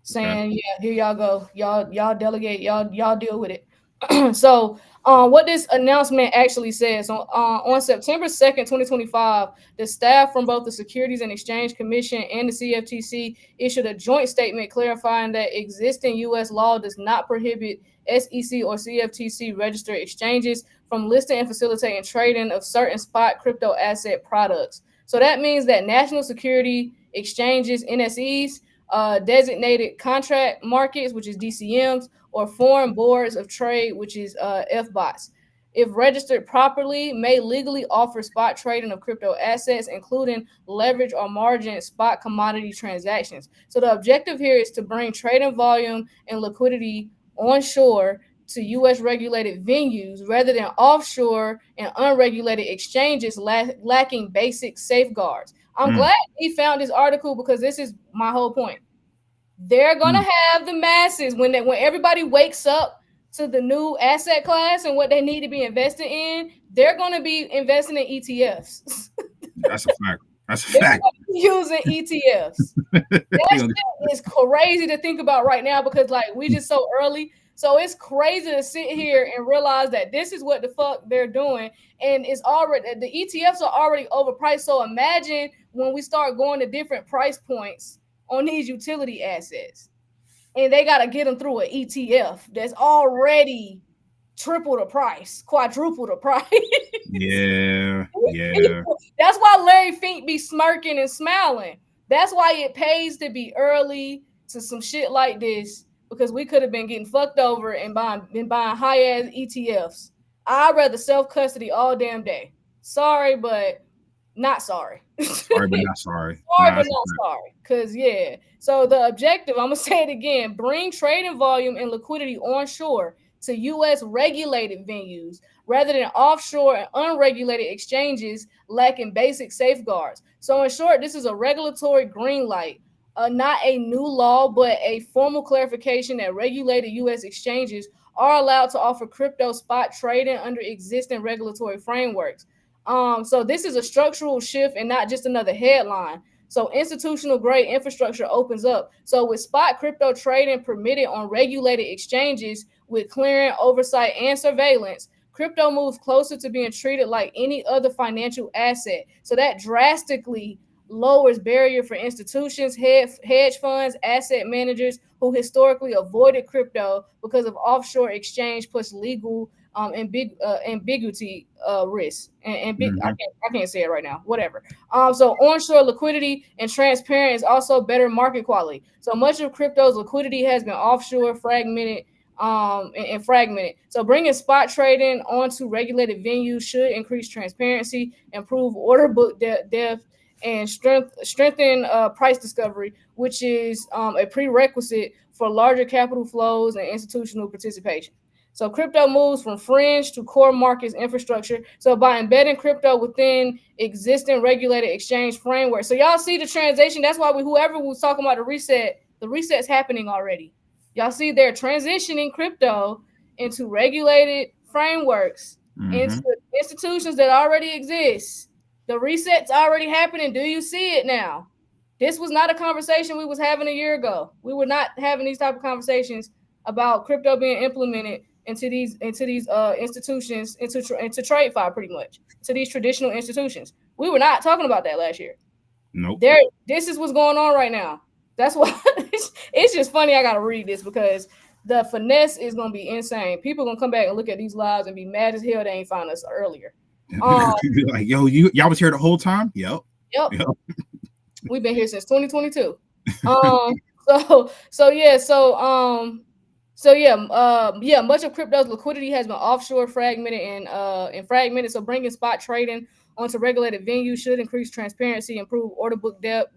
saying, yeah, here y'all go. Y'all delegate. Y'all deal with it. So what this announcement actually says on September 2nd, 2025, the staff from both the Securities and Exchange Commission and the CFTC issued a joint statement clarifying that existing U.S. law does not prohibit SEC or CFTC registered exchanges from listing and facilitating trading of certain spot crypto asset products. So that means that national security exchanges, NSEs, designated contract markets, which is DCMs, or foreign boards of trade, which is FBOTs, if registered properly, may legally offer spot trading of crypto assets, including leverage or margin spot commodity transactions. So the objective here is to bring trading volume and liquidity onshore to U.S. regulated venues rather than offshore and unregulated exchanges lacking basic safeguards. I'm glad he found this article because this is my whole point. They're gonna have the masses when everybody wakes up to the new asset class and what they need to be invested in. They're gonna be investing in ETFs. That's a fact. That's a fact. Using ETFs. That shit is crazy to think about right now because like we just so early. So it's crazy to sit here and realize that this is what the fuck they're doing, and it's already the ETFs are already overpriced. So imagine when we start going to different price points on these utility assets, and they got to get them through an ETF that's already triple the price, quadruple the price. Yeah. That's why Larry Fink be smirking and smiling. That's why it pays to be early to some shit like this, because we could have been getting fucked over and buying high ass ETFs. I'd rather self custody all damn day. Sorry, but not sorry. Sorry, but not sorry. Sorry, but not sorry. Because, yeah. So the objective, I'm going to say it again, bring trading volume and liquidity onshore to U.S. regulated venues rather than offshore and unregulated exchanges lacking basic safeguards. So in short, this is a regulatory green light, not a new law, but a formal clarification that regulated U.S. exchanges are allowed to offer crypto spot trading under existing regulatory frameworks. So this is a structural shift and not just another headline. So institutional grade infrastructure opens up. So with spot crypto trading permitted on regulated exchanges with clearing, oversight, and surveillance, crypto moves closer to being treated like any other financial asset. So that drastically lowers barrier for institutions, hedge funds, asset managers who historically avoided crypto because of offshore exchange plus legal ambiguity risk. I can't say it right now. Whatever. So onshore liquidity and transparent is also better market quality. So much of crypto's liquidity has been offshore, fragmented. So bringing spot trading onto regulated venues should increase transparency, improve order book depth, and strengthen price discovery, which is a prerequisite for larger capital flows and institutional participation. So crypto moves from fringe to core markets infrastructure. So by embedding crypto within existing regulated exchange framework. So y'all see the transition. That's why whoever was talking about the reset's happening already. Y'all see they're transitioning crypto into regulated frameworks, into institutions that already exist. The reset's already happening. Do you see it now? This was not a conversation we was having a year ago. We were not having these type of conversations about crypto being implemented into these institutions, into TradeFi, pretty much, to these traditional institutions. We were not talking about that last year. Nope. This is what's going on right now. That's why it's just funny. I gotta read this because the finesse is gonna be insane. People are gonna come back and look at these lives and be mad as hell they ain't found us earlier. Like, yo, y'all was here the whole time? Yep. We've been here since 2022. So yeah, much of crypto's liquidity has been offshore, fragmented, and fragmented. So bringing spot trading onto regulated venues should increase transparency, improve order book depth,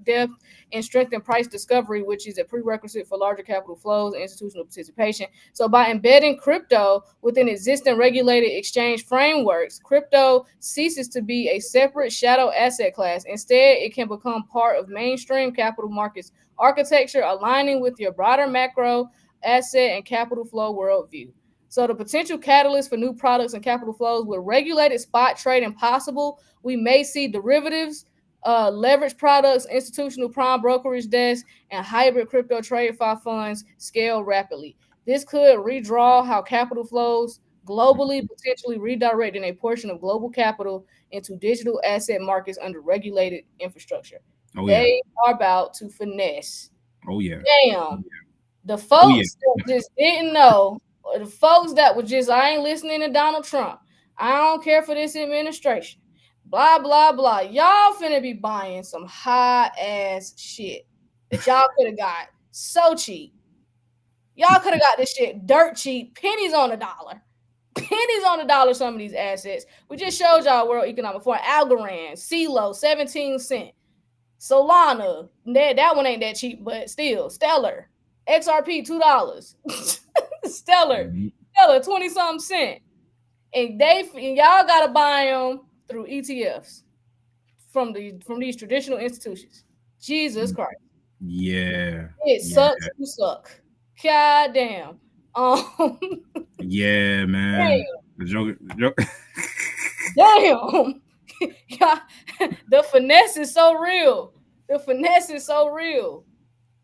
and strengthen price discovery, which is a prerequisite for larger capital flows and institutional participation. So by embedding crypto within existing regulated exchange frameworks, crypto ceases to be a separate shadow asset class. Instead, it can become part of mainstream capital markets architecture, aligning with your broader macro asset and capital flow worldview. So the potential catalyst for new products and capital flows with regulated spot trading possible, we may see derivatives, leverage products, institutional prime brokerage desks, and hybrid crypto trade funds scale rapidly. This could redraw how capital flows globally, potentially redirecting a portion of global capital into digital asset markets under regulated infrastructure. They are about to finesse. Oh yeah. Damn. The folks that just didn't know, or the folks that were just, I ain't listening to Donald Trump. I don't care for this administration. Blah, blah, blah. Y'all finna be buying some high ass shit that y'all could have got so cheap. Y'all could have got this shit dirt cheap, pennies on a dollar. Pennies on a dollar, some of these assets. We just showed y'all World Economic Forum. Algorand, CeeLo, 17 cents. Solana, that one ain't that cheap, but still, Stellar. XRP, $2. Stellar, 20 something cent. And y'all gotta buy them through ETFs from these traditional institutions. Jesus Christ. Yeah. It sucks to suck. God damn. Yeah, man. Damn. Damn. Yeah, the finesse is so real. The finesse is so real.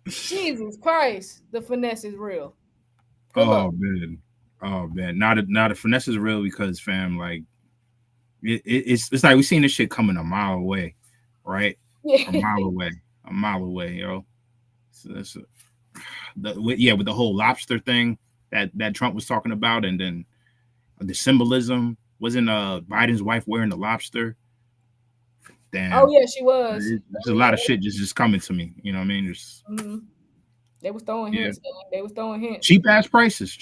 Jesus Christ, the finesse is real. Good luck. Man. Now the finesse is real because, fam, like it's like we seen this shit coming a mile away, right? Yeah. A mile away, yo. So that's with the whole lobster thing that Trump was talking about, and then the symbolism. Wasn't Biden's wife wearing the lobster? Damn. Oh yeah, she was. There's a lot of shit just coming to me. You know what I mean? They was throwing hints. They was throwing hints. Cheap ass prices,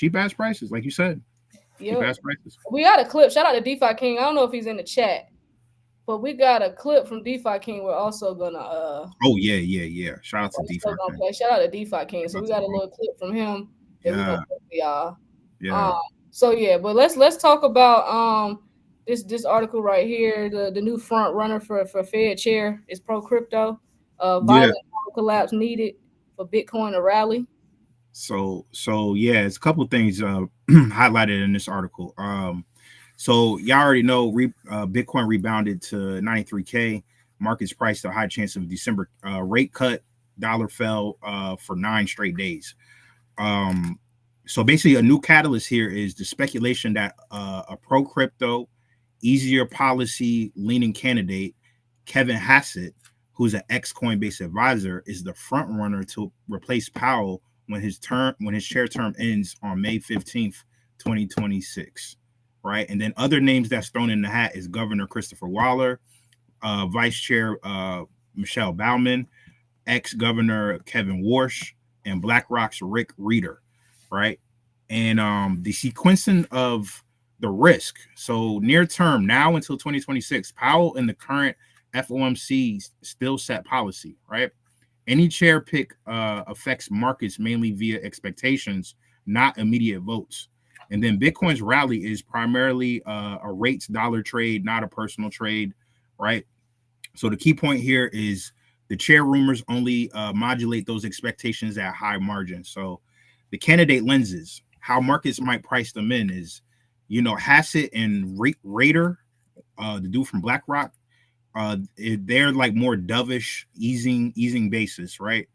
like you said. Yep. Cheap ass prices. We got a clip. Shout out to DeFi King. I don't know if he's in the chat, but we got a clip from DeFi King. We're also gonna. Oh yeah. Shout out to DeFi King. Shout out to DeFi King. So we got a little clip from him that we're gonna play for y'all. Yeah. So yeah, but let's talk about this article right here. The new front runner for Fed chair is pro crypto. Violent collapse needed for Bitcoin to rally. So yeah, it's a couple of things highlighted in this article. So y'all already know Bitcoin rebounded to 93K. Market's priced a high chance of December rate cut. Dollar fell for 9 straight days. So basically, a new catalyst here is the speculation that a pro crypto, easier policy leaning candidate, Kevin Hassett, who's an ex-Coinbase advisor, is the front runner to replace Powell when his chair term ends on May 15th, 2026. Right. And then other names that's thrown in the hat is Governor Christopher Waller, Vice Chair Michelle Baumann, ex-Governor Kevin Warsh, and BlackRock's Rick Reeder. Right. And the sequencing of the risk. So near term, now until 2026, Powell and the current FOMC still set policy, right? Any chair pick affects markets mainly via expectations, not immediate votes. And then Bitcoin's rally is primarily a rates dollar trade, not a personal trade, right? So the key point here is the chair rumors only modulate those expectations at high margins. So the candidate lenses, how markets might price them in is, Hassett and Rader, the dude from BlackRock, they're like more dovish, easing basis, right?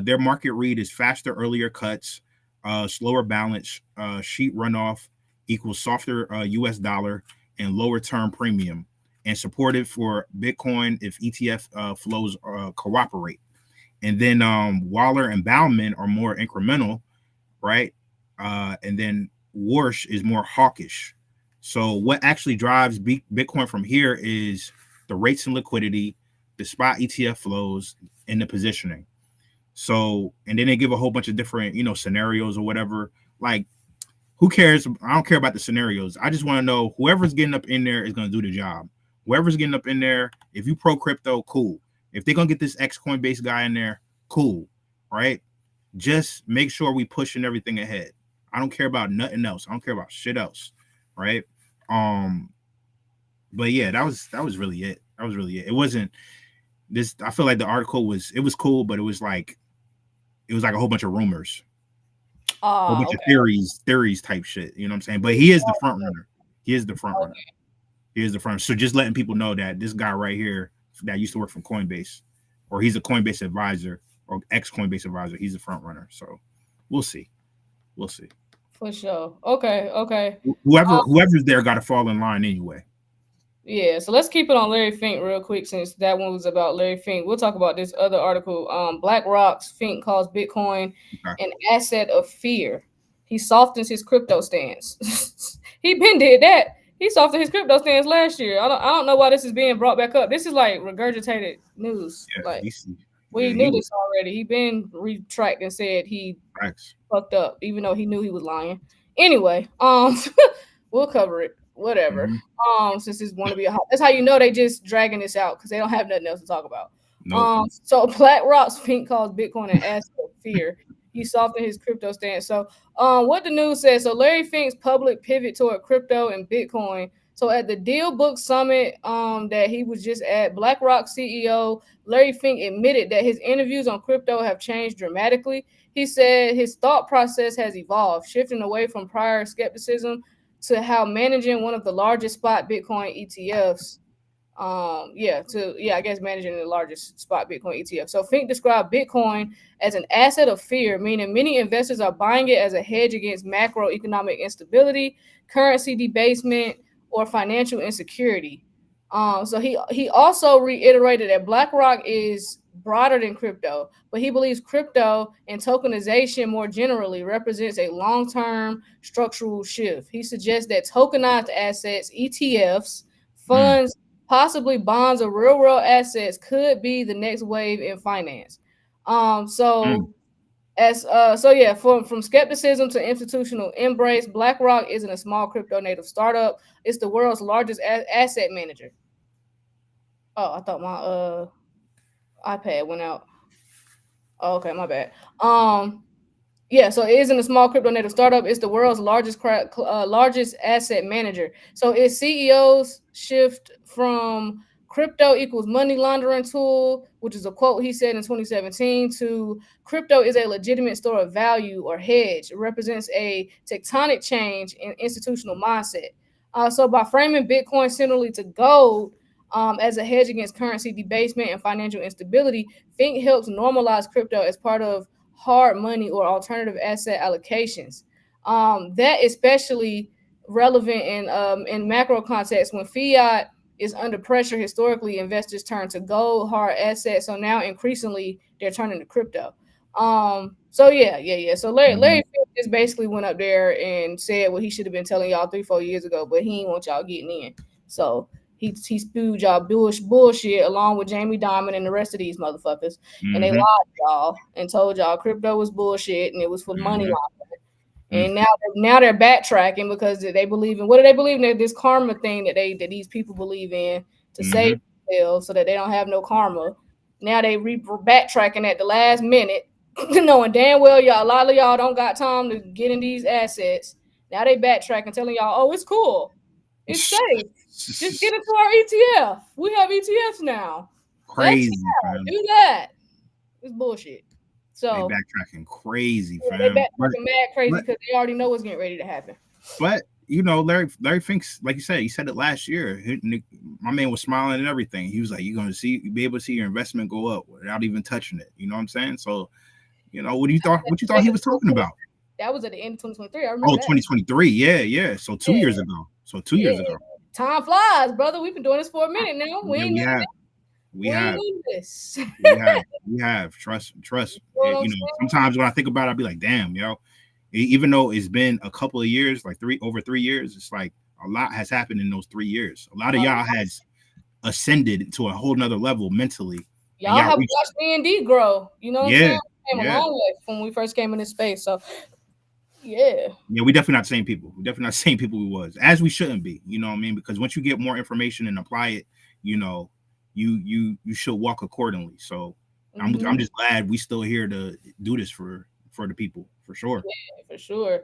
Their market read is faster, earlier cuts, slower balance, sheet runoff equals softer US dollar and lower term premium, and supportive for Bitcoin if ETF flows cooperate. And then Waller and Baumann are more incremental, right? And then Warsh is more hawkish. So what actually drives Bitcoin from here is the rates and liquidity, the spot ETF flows, and the positioning. So, and then they give a whole bunch of different, scenarios or whatever. like, who cares? I don't care about the scenarios. I just want to know whoever's getting up in there is going to do the job. Whoever's getting up in there, if you pro crypto, cool. If they're going to get this X Coinbase guy in there, cool, right? Just make sure we pushing everything ahead. I don't care about nothing else. I don't care about shit else, right? But yeah, that was really it. That was really it. It wasn't this. I feel like the article was cool, but it was like a whole bunch of rumors, a whole bunch of theories type shit. You know what I'm saying? But he is the front runner. He is the front runner. He is the front. So just letting people know that this guy right here that used to work from Coinbase, or he's a Coinbase advisor or ex Coinbase advisor, he's the front runner. So we'll see. We'll see. For sure. Okay. Whoever's there got to fall in line anyway. Yeah, so let's keep it on Larry Fink real quick since that one was about Larry Fink. We'll talk about this other article. BlackRock's Fink calls Bitcoin an asset of fear. He softens his crypto stance. He been did that. He softened his crypto stance last year. I don't know why this is being brought back up. This is like regurgitated news. Yeah, like we knew this already. He been retracted and said he fucked up, even though he knew he was lying. Anyway, we'll cover it. Whatever. Since this want to be that's how you know they just dragging this out because they don't have nothing else to talk about. Nope. So BlackRock's Fink calls Bitcoin an asset of fear. He softened his crypto stance. So what the news says, so Larry Fink's public pivot toward crypto and Bitcoin. So at the Deal Book Summit that he was just at, BlackRock CEO Larry Fink admitted that his interviews on crypto have changed dramatically. He said his thought process has evolved, shifting away from prior skepticism to how managing one of the largest spot Bitcoin ETFs. I guess managing the largest spot Bitcoin ETF. So Fink described Bitcoin as an asset of fear, meaning many investors are buying it as a hedge against macroeconomic instability, currency debasement, or financial insecurity. So he also reiterated that BlackRock is broader than crypto, but he believes crypto and tokenization more generally represents a long-term structural shift. He suggests that tokenized assets, ETFs, funds, possibly bonds or real-world assets could be the next wave in finance. From skepticism to institutional embrace, BlackRock isn't a small crypto native startup. It's the world's largest asset manager. Oh, I thought my iPad went out. Oh, okay, my bad. So it isn't a small crypto native startup. It's the world's largest asset manager. So its CEOs shift from crypto equals money laundering tool, which is a quote he said in 2017, to crypto is a legitimate store of value or hedge. It represents a tectonic change in institutional mindset. So by framing Bitcoin similarly to gold, as a hedge against currency debasement and financial instability, Fink helps normalize crypto as part of hard money or alternative asset allocations. That especially relevant in macro context when fiat is under pressure. Historically, investors turn to gold, hard assets. So now increasingly they're turning to crypto. So Larry Fink just basically went up there and said what he should have been telling y'all 3-4 years ago, but he didn't want y'all getting in. So he spewed y'all bullshit along with Jamie Dimon and the rest of these motherfuckers. And they lied to y'all and told y'all crypto was bullshit and it was for money laundering. And now they're backtracking because they believe in, what do they believe in? This karma thing that these people believe in to save themselves so that they don't have no karma. Now they backtracking at the last minute, knowing damn well a lot of y'all don't got time to get in these assets. Now they backtracking, telling y'all, oh, it's cool. It's safe. Just get into our ETF. We have ETFs now. Crazy. Do that. It's bullshit. So they backtracking crazy, fam. They backtracking mad crazy because they already know what's getting ready to happen. But Larry Fink's, like you said, he said it last year. My man was smiling and everything. He was like, "You're gonna be able to see your investment go up without even touching it." You know what I'm saying? So, what you thought he was talking about? That was at the end of 2023. I remember. 2023. Yeah. So 2 years ago. Years ago. Time flies, brother. We've been doing this for a minute now. We have. Trust. Sometimes when I think about it, I'll be like, damn, even though it's been a couple of years, like over 3 years, it's like a lot has happened in those 3 years. A lot of y'all has ascended to a whole nother level mentally. Y'all have watched D&D grow. You know what I'm saying? Came a long way from when we first came in this space. So Yeah. Yeah, we definitely not the same people. We're definitely not the same people we was, as we shouldn't be. You know what I mean? Because once you get more information and apply it, you know, you should walk accordingly. So I'm just glad we still here to do this for the people, for sure. Yeah, for sure.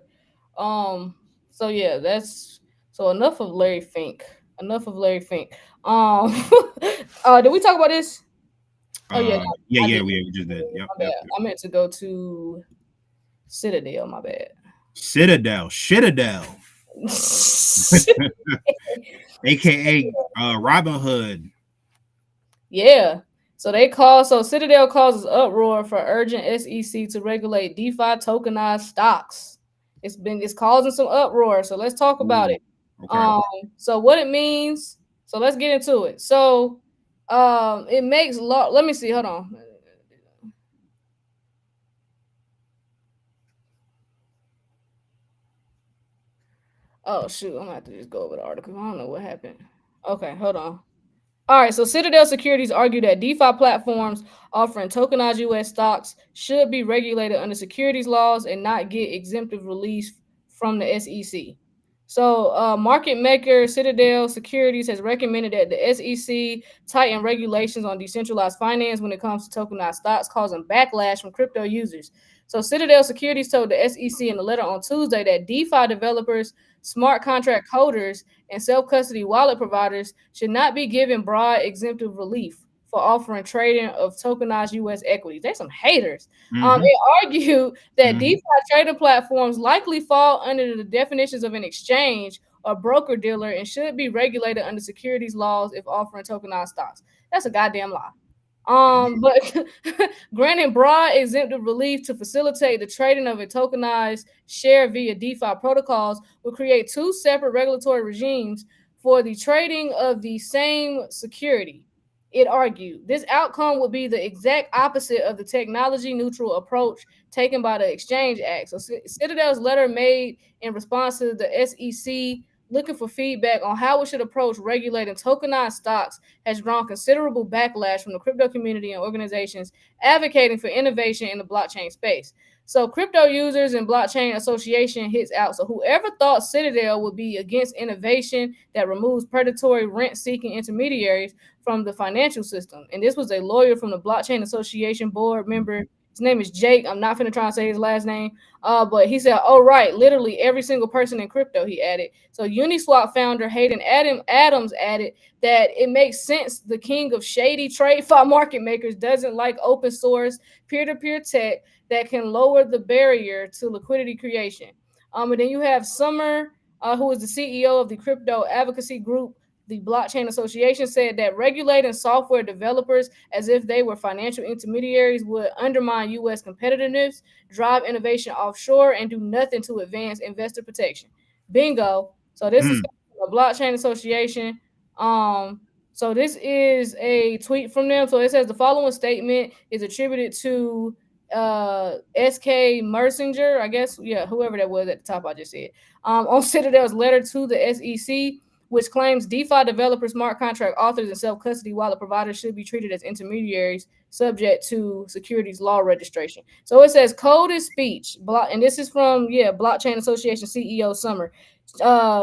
So yeah, that's so enough of Larry Fink. Enough of Larry Fink. Um did we talk about this? Oh yeah, I did. We just did. Yep, My yep, bad. yep. I meant to go to Citadel, my bad. Citadel, aka Robin Hood. Yeah. So Citadel causes uproar for urgent SEC to regulate DeFi tokenized stocks. It's causing some uproar. So let's talk about Ooh, it. okay. So what it means. So let's get into it. So it makes law. Let me see. Hold on. Oh shoot, I'm gonna have to just go over the article. I don't know what happened. Okay, hold on. All right, so Citadel Securities argue that DeFi platforms offering tokenized U.S. stocks should be regulated under securities laws and not get exemptive relief from the SEC. So, market maker Citadel Securities has recommended that the SEC tighten regulations on decentralized finance when it comes to tokenized stocks, causing backlash from crypto users. So, Citadel Securities told the SEC in a letter on Tuesday that DeFi developers, smart contract holders, and self-custody wallet providers should not be given broad exemptive relief for offering trading of tokenized U.S. equities. They some haters. It argued that DeFi trading platforms likely fall under the definitions of an exchange or broker dealer and should be regulated under securities laws if offering tokenized stocks. That's a goddamn lie. But granting broad exemptive relief to facilitate the trading of a tokenized share via DeFi protocols will create two separate regulatory regimes for the trading of the same security. It argued this outcome would be the exact opposite of the technology neutral approach taken by the Exchange Act. So Citadel's letter made in response to the SEC looking for feedback on how it should approach regulating tokenized stocks has drawn considerable backlash from the crypto community and organizations advocating for innovation in the blockchain space. So crypto users and blockchain association hits out. So whoever thought Citadel would be against innovation that removes predatory rent-seeking intermediaries from the financial system. And this was a lawyer from the Blockchain Association board member. His name is Jake. I'm not finna try and say his last name. But he said, oh, right, literally every single person in crypto, he added. So Uniswap founder Hayden Adams added that it makes sense the king of shady TradeFi market makers doesn't like open source peer-to-peer tech that can lower the barrier to liquidity creation. And then you have Summer, who is the CEO of the crypto advocacy group, the Blockchain Association, said that regulating software developers as if they were financial intermediaries would undermine U.S. competitiveness, drive innovation offshore, and do nothing to advance investor protection. Bingo. So this is a Blockchain Association. So this is a tweet from them. So it says the following statement is attributed to SK Mersinger, I guess, yeah, whoever that was at the top I just said. On Citadel's letter to the SEC, which claims DeFi developers, smart contract authors, and self-custody wallet providers should be treated as intermediaries subject to securities law registration. So it says code is speech, and this is from Blockchain Association CEO Summer.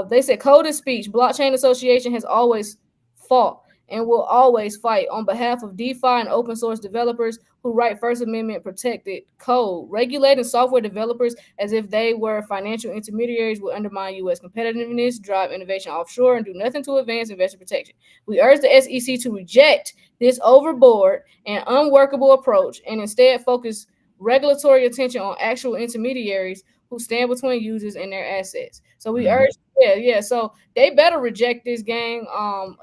They said code is speech. Blockchain Association has always fought and will always fight on behalf of DeFi and open source developers who write First Amendment protected code. Regulating software developers as if they were financial intermediaries will undermine U.S. competitiveness, drive innovation offshore, and do nothing to advance investor protection. We urge the SEC to reject this overboard and unworkable approach and instead focus regulatory attention on actual intermediaries who stand between users and their assets. So we urge, so they better reject this game.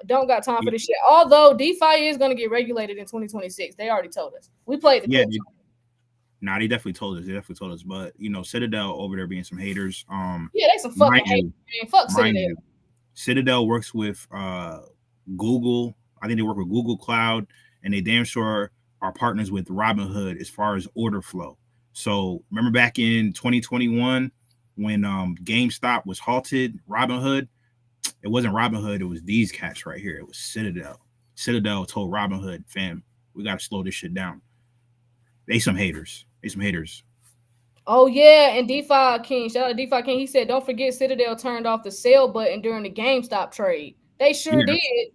Don't got time for this shit. Although DeFi is going to get regulated in 2026. They already told us. We played the clip. They definitely told us. But Citadel over there being some haters. They some fucking haters. Fuck Citadel. Citadel works with Google. I think they work with Google Cloud, and they damn sure are partners with Robinhood as far as order flow. So remember back in 2021 when GameStop was halted, Robinhood, it wasn't Robinhood, it was these cats right here. It was Citadel. Citadel told Robinhood, fam, we got to slow this shit down. They some haters. Oh yeah, and DeFi King, shout out to DeFi King. He said, "Don't forget, Citadel turned off the sell button during the GameStop trade. They sure Yeah, did,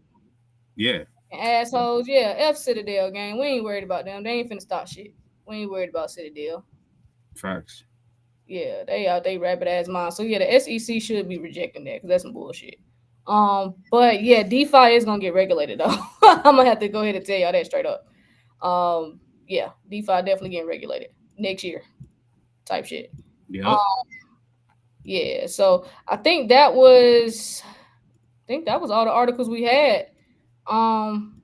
yeah, assholes. Yeah, F Citadel gang. We ain't worried about them. They ain't finna stop shit. We ain't worried about Citadel. facts. Yeah, they out they rabbit ass mind. So yeah, the SEC should be rejecting that because that's some bullshit. But yeah, DeFi is gonna get regulated though. I'm gonna have to go ahead and tell y'all that straight up. Yeah, DeFi definitely getting regulated next year, type shit. Um, Yep. yeah. So I think that was all the articles we had. Um,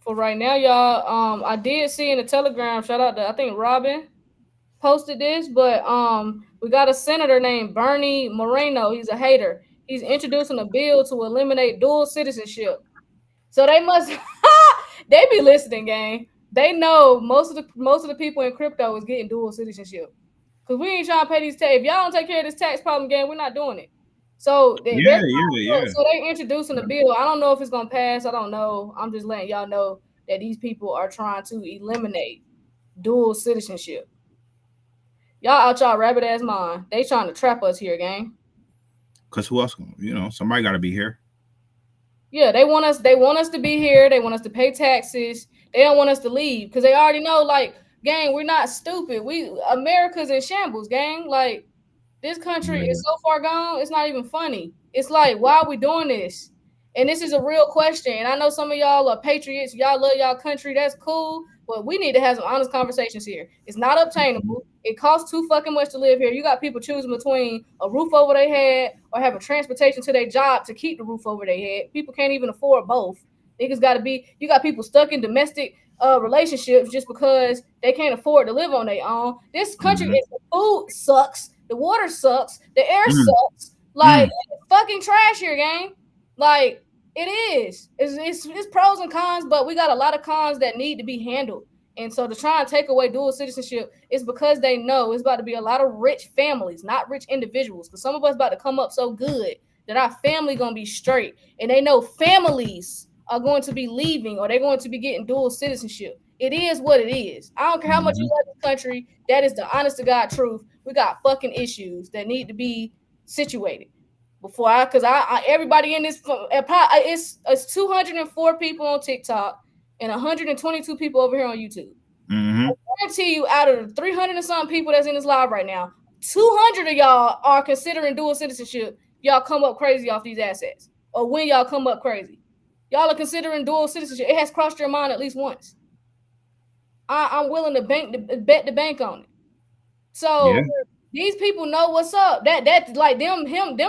for right now, y'all. I did see in the Telegram. Shout out to I think Robin posted this, but we got a senator named Bernie Moreno. He's a hater. He's introducing a bill to eliminate dual citizenship. So they must they be listening, gang. They know most of the people in crypto is getting dual citizenship. Cause we ain't trying to pay these tax. If y'all don't take care of this tax problem, gang, we're not doing it. So Yeah, yeah, yeah. so they introducing a bill. I don't know if it's gonna pass. I don't know. I'm just letting y'all know that these people are trying to eliminate dual citizenship. Y'all out y'all rabbit ass mind. They trying to trap us here, gang. Cause who else? Somebody got to be here. Yeah, they want us to be here. They want us to pay taxes. They don't want us to leave because they already know, like, gang, we're not stupid. America's in shambles, gang. Like, this country Yeah. is so far gone, it's not even funny. It's like, why are we doing this? And this is a real question. And I know some of y'all are patriots, y'all love y'all country, that's cool. But we need to have some honest conversations here. It's not obtainable. It costs too fucking much to live here. You got people choosing between a roof over their head or having transportation to their job to keep the roof over their head. People can't even afford both. Niggas gotta be, you got people stuck in domestic relationships just because they can't afford to live on their own. This country Mm-hmm. is, the food sucks, the water sucks, the air Mm, sucks. Like, mm, it's fucking trash here, gang. Like, it is. It's pros and cons, but we got a lot of cons that need to be handled. And so to try and take away dual citizenship is because they know it's about to be a lot of rich families, not rich individuals. Because some of us about to come up so good that our family gonna be straight, and they know families are going to be leaving or they're going to be getting dual citizenship. It is what it is. I don't care how much you mhm. love this country. That is the honest to God truth. We got fucking issues that need to be situated before because everybody in this it's 204 people on TikTok and 122 people over here on YouTube. I Mhm. guarantee you, out of the 300 and something people that's in this live right now, 200 of y'all are considering dual citizenship. Y'all come up crazy off these assets, or when y'all come up crazy, y'all are considering dual citizenship. It has crossed your mind at least once. I'm willing to bet the bank on it. Yeah. So these people know what's up. That like them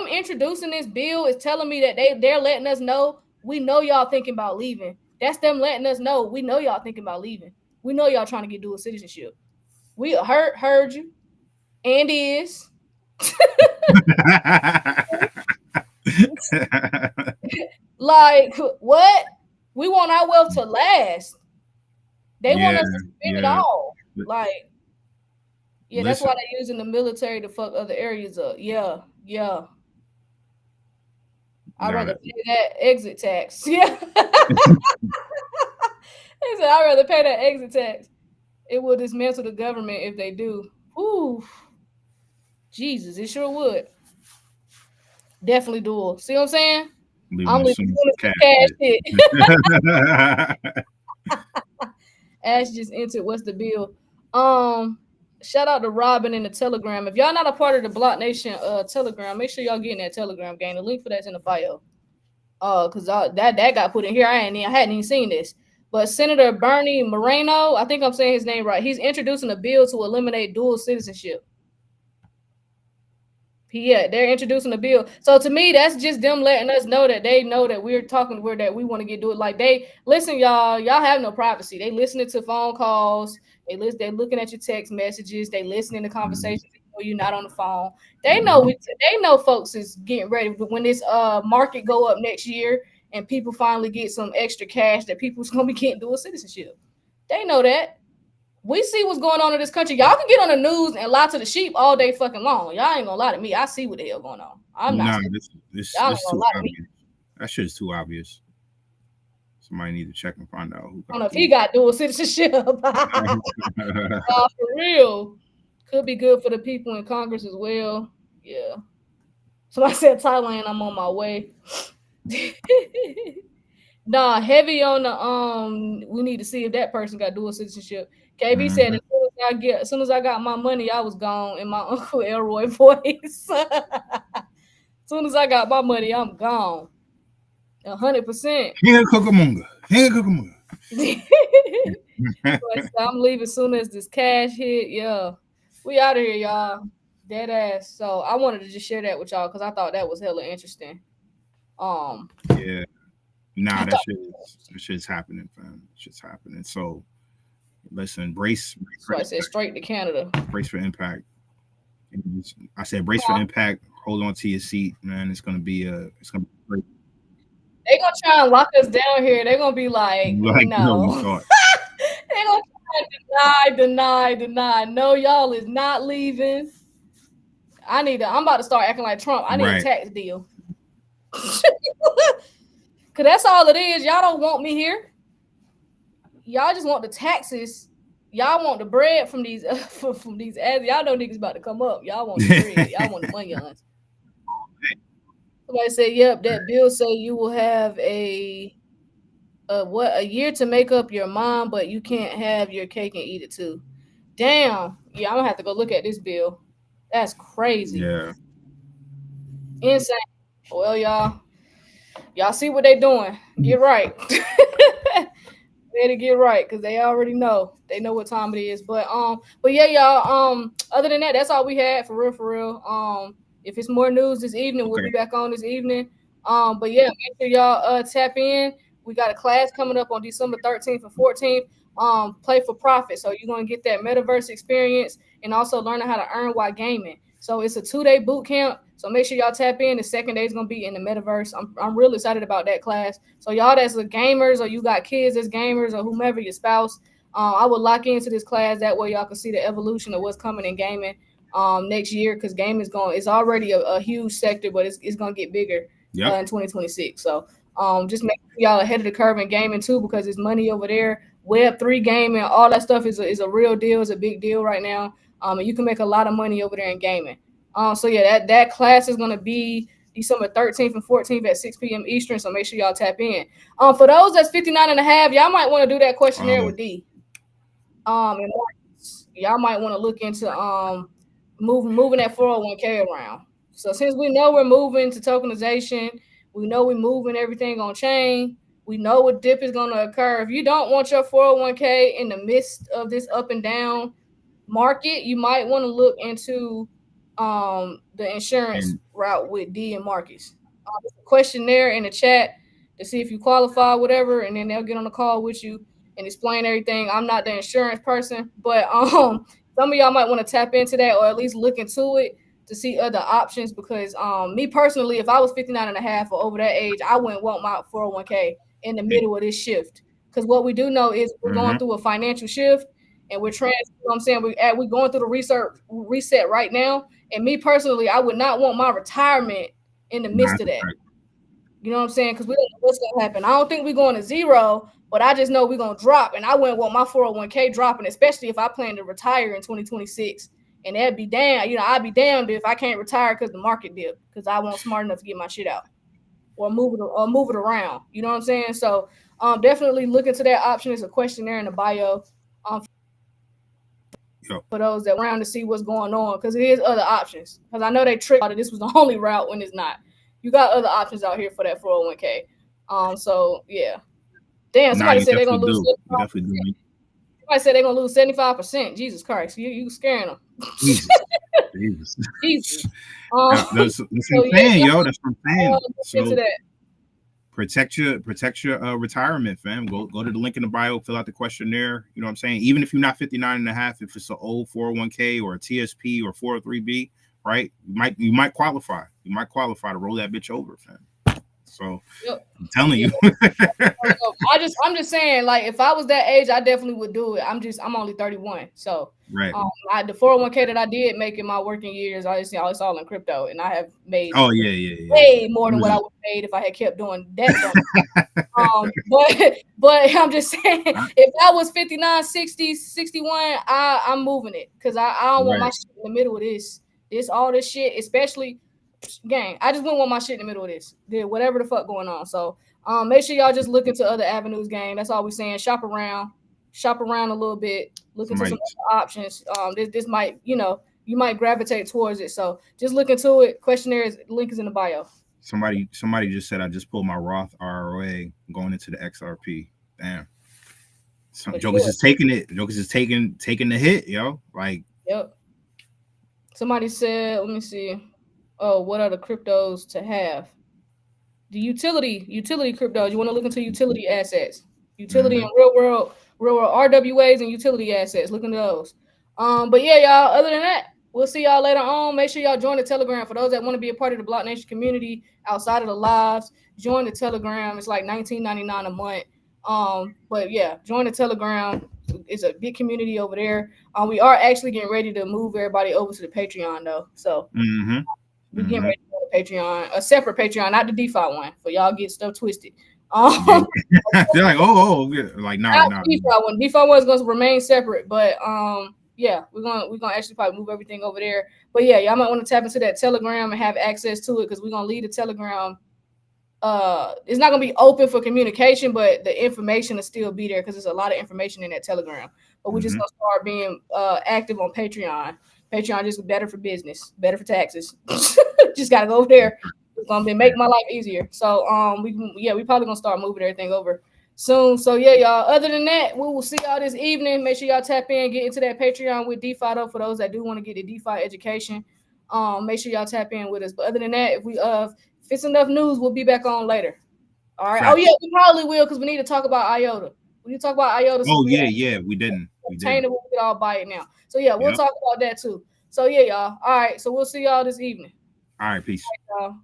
introducing this bill is telling me that they're letting us know we know y'all thinking about leaving. That's them letting us know we know y'all thinking about leaving. We know y'all trying to get dual citizenship. We heard you and is like what? We want our wealth to last. They want Yeah, us to spend it yeah. all. L- Like, yeah, that's Listen, why they're using the military to fuck other areas up. Yeah, yeah. I'd nah, rather pay that exit tax. Yeah. He said, I'd rather pay that exit tax. It will dismantle the government if they do. Ooh, Jesus, it sure would. Definitely dual. See what I'm saying? leaving I'm as leaving soon as soon the as this cash hit. cash hit. Ash just entered. What's the bill? Shout out to Robin in the Telegram. If y'all not a part of the BlockNation Telegram, make sure y'all get in that Telegram gang. The link for that's in the bio. Because that got put in here. I hadn't even seen this. But Senator Bernie Moreno, I think I'm saying his name right. He's introducing a bill to eliminate dual citizenship. Yeah, they're introducing a bill. So to me, that's just them letting us know that they know that we're talking where that we want to get do it. Like they listen, y'all have no privacy. They listening to phone calls. They're looking at your text messages. They listening to Mhm, conversations when you're not on the phone. They know mhm. they know folks is getting ready when this market go up next year and people finally get some extra cash that people's gonna be getting dual citizenship. They know that. We see what's going on in this country. Y'all can get on the news and lie to the sheep all day fucking long. Y'all ain't gonna lie to me. I see what the hell going on. I'm not Nah, stupid. this Y'all ain't this gonna too lie to me. obvious. That shit is too obvious. Somebody need to check and find out who I don't got know if he dual. got dual citizenship. For real. Could be good for the people in Congress as well. Yeah. Somebody said Thailand, I'm on my way. Nah, heavy on the we need to see if that person got dual citizenship. KB said as soon as I got my money, I was gone in my Uncle Elroy voice. As soon as I got my money, I'm gone. 100%. I'm leaving as soon as this cash hit. Yeah. We out of here, y'all. Dead ass. So I wanted to just share that with y'all because I thought that was hella interesting. Yeah. Nah, that shit's happening, fam. Shit's happening. So listen, brace. So I said straight to Canada. Brace for impact. I said brace for impact. Hold on to your seat, man. It's gonna be great. They gonna try and lock us down here. They're gonna be like no. They gonna try and deny. No, y'all is not leaving. I'm about to start acting like Trump. I need a tax deal. Cause that's all it is. Y'all don't want me here. Y'all just want the taxes. Y'all want the bread from these from these ads. Y'all know niggas about to come up. Y'all want the bread. Y'all want the money on. Somebody say, "Yep, that bill say you will have a year to make up your mind, but you can't have your cake and eat it too." Damn. Yeah, I'm gonna have to go look at this bill. That's crazy. Yeah. Insane. Well, y'all see what they doing. Get right. Better get right because they already know. They know what time it is. But yeah, y'all. Other than that, that's all we had for real. If it's more news this evening, we'll be back on this evening. But yeah, make sure y'all tap in. We got a class coming up on December 13th and 14th. Play for profit. So you're gonna get that metaverse experience and also learning how to earn while gaming. So it's a 2-day boot camp. So make sure y'all tap in. The second day is gonna be in the metaverse. I'm really excited about that class. So y'all that's the gamers or you got kids as gamers or whomever your spouse, I would lock into this class. That way y'all can see the evolution of what's coming in gaming next year because gaming it's already a huge sector, but it's gonna get bigger in 2026. So just make sure y'all ahead of the curve in gaming too because there's money over there. Web3 gaming, all that stuff is a real deal. It's a big deal right now. And you can make a lot of money over there in gaming. So yeah, that class is gonna be December 13th and 14th at 6 p.m. Eastern. So make sure y'all tap in. For those that's 59 and a half, y'all might want to do that questionnaire with D. And y'all might want to look into moving that 401k around. So since we know we're moving to tokenization, we know we're moving everything on chain. We know what dip is going to occur. If you don't want your 401k in the midst of this up and down market, you might want to look into the insurance route with D and Marcus. There's a questionnaire in the chat to see if you qualify, whatever, and then they'll get on the call with you and explain everything. I'm not the insurance person, but some of y'all might want to tap into that or at least look into it to see other options because me personally, if I was 59 and a half or over that age, I wouldn't want my 401k in the middle of this shift. Because what we do know is we're going through a financial shift and we're we're going through the reset right now. And me personally, I would not want my retirement in the midst of that. You know what I'm saying? Because we don't know what's going to happen. I don't think we're going to zero, but I just know we're going to drop. And I wouldn't want my 401k dropping, especially if I plan to retire in 2026. And that'd be damn, I'd be damned if I can't retire because the market dipped because I wasn't smart enough to get my shit out or move it around. You know what I'm saying? So definitely look into that option. There's a questionnaire in the bio for those that around to see what's going on because it is other options. Because I know they tricked out that this was the only route when it's not. You got other options out here for that 401k. So yeah. Damn, somebody said they're gonna lose. Somebody said they're gonna lose 75%. Jesus Christ, you scaring them. Jesus. Jesus. That's what I'm saying, yo. That's what I'm saying. So protect your retirement, fam. Go to the link in the bio, fill out the questionnaire. You know what I'm saying? Even if you're not 59 and a half, if it's an old 401k or a TSP or 403b, right? You might qualify. You might qualify to roll that bitch over, fam. So I'm telling you. I'm just saying, like, if I was that age, I definitely would do it. I'm only 31. So right. The 401k that I did make in my working years, it's all in crypto, and I have made way more than what I would have made if I had kept doing that. But I'm just saying, if that was 59, 60, 61, I'm moving it because I don't want my shit in the middle of this all this shit, especially gang. I just wouldn't want my shit in the middle of this. Whatever the fuck going on. So make sure y'all just look into other avenues, gang. That's all we're saying. Shop around a little bit, look into some other options. This might, you might gravitate towards it. So just look into it. Questionnaires, link is in the bio. Somebody just said I just pulled my Roth IRA going into the XRP. Damn. Jokers is taking it. Jokers is taking the hit, yo. Like, yep. Somebody said, let me see. Oh, what are the cryptos to have? The utility cryptos. You want to look into utility assets, utility and real world RWAs and utility assets. Look into those. But yeah, y'all. Other than that, we'll see y'all later on. Make sure y'all join the Telegram for those that want to be a part of the BlockNation community outside of the lives. Join the Telegram. It's like $19.99 a month. But yeah, join the Telegram. It's a big community over there. We are actually getting ready to move everybody over to the Patreon though. So we're getting ready to go to Patreon, a separate Patreon, not the DeFi one, for y'all get stuff twisted. They're like, like no. DeFi one is going to remain separate, but yeah, we're gonna actually probably move everything over there. But yeah, y'all might want to tap into that Telegram and have access to it because we're gonna leave the Telegram. It's not gonna be open for communication, but the information will still be there because there's a lot of information in that Telegram. But we're just gonna start being active on Patreon. Patreon just better for business, better for taxes. Just gotta go over there. It's gonna make my life easier. So we probably gonna start moving everything over soon. So yeah, y'all. Other than that, we will see y'all this evening. Make sure y'all tap in, get into that Patreon with DeFi though. For those that do want to get the DeFi education, make sure y'all tap in with us. But other than that, if it's enough news, we'll be back on later. All right. Oh yeah, we probably will because we need to talk about IOTA. We need to talk about IOTA. Oh yeah, we didn't. We could all buy it now. So yeah, we'll talk about that too. So yeah, y'all. All right. So we'll see y'all this evening. All right, peace. All right, y'all.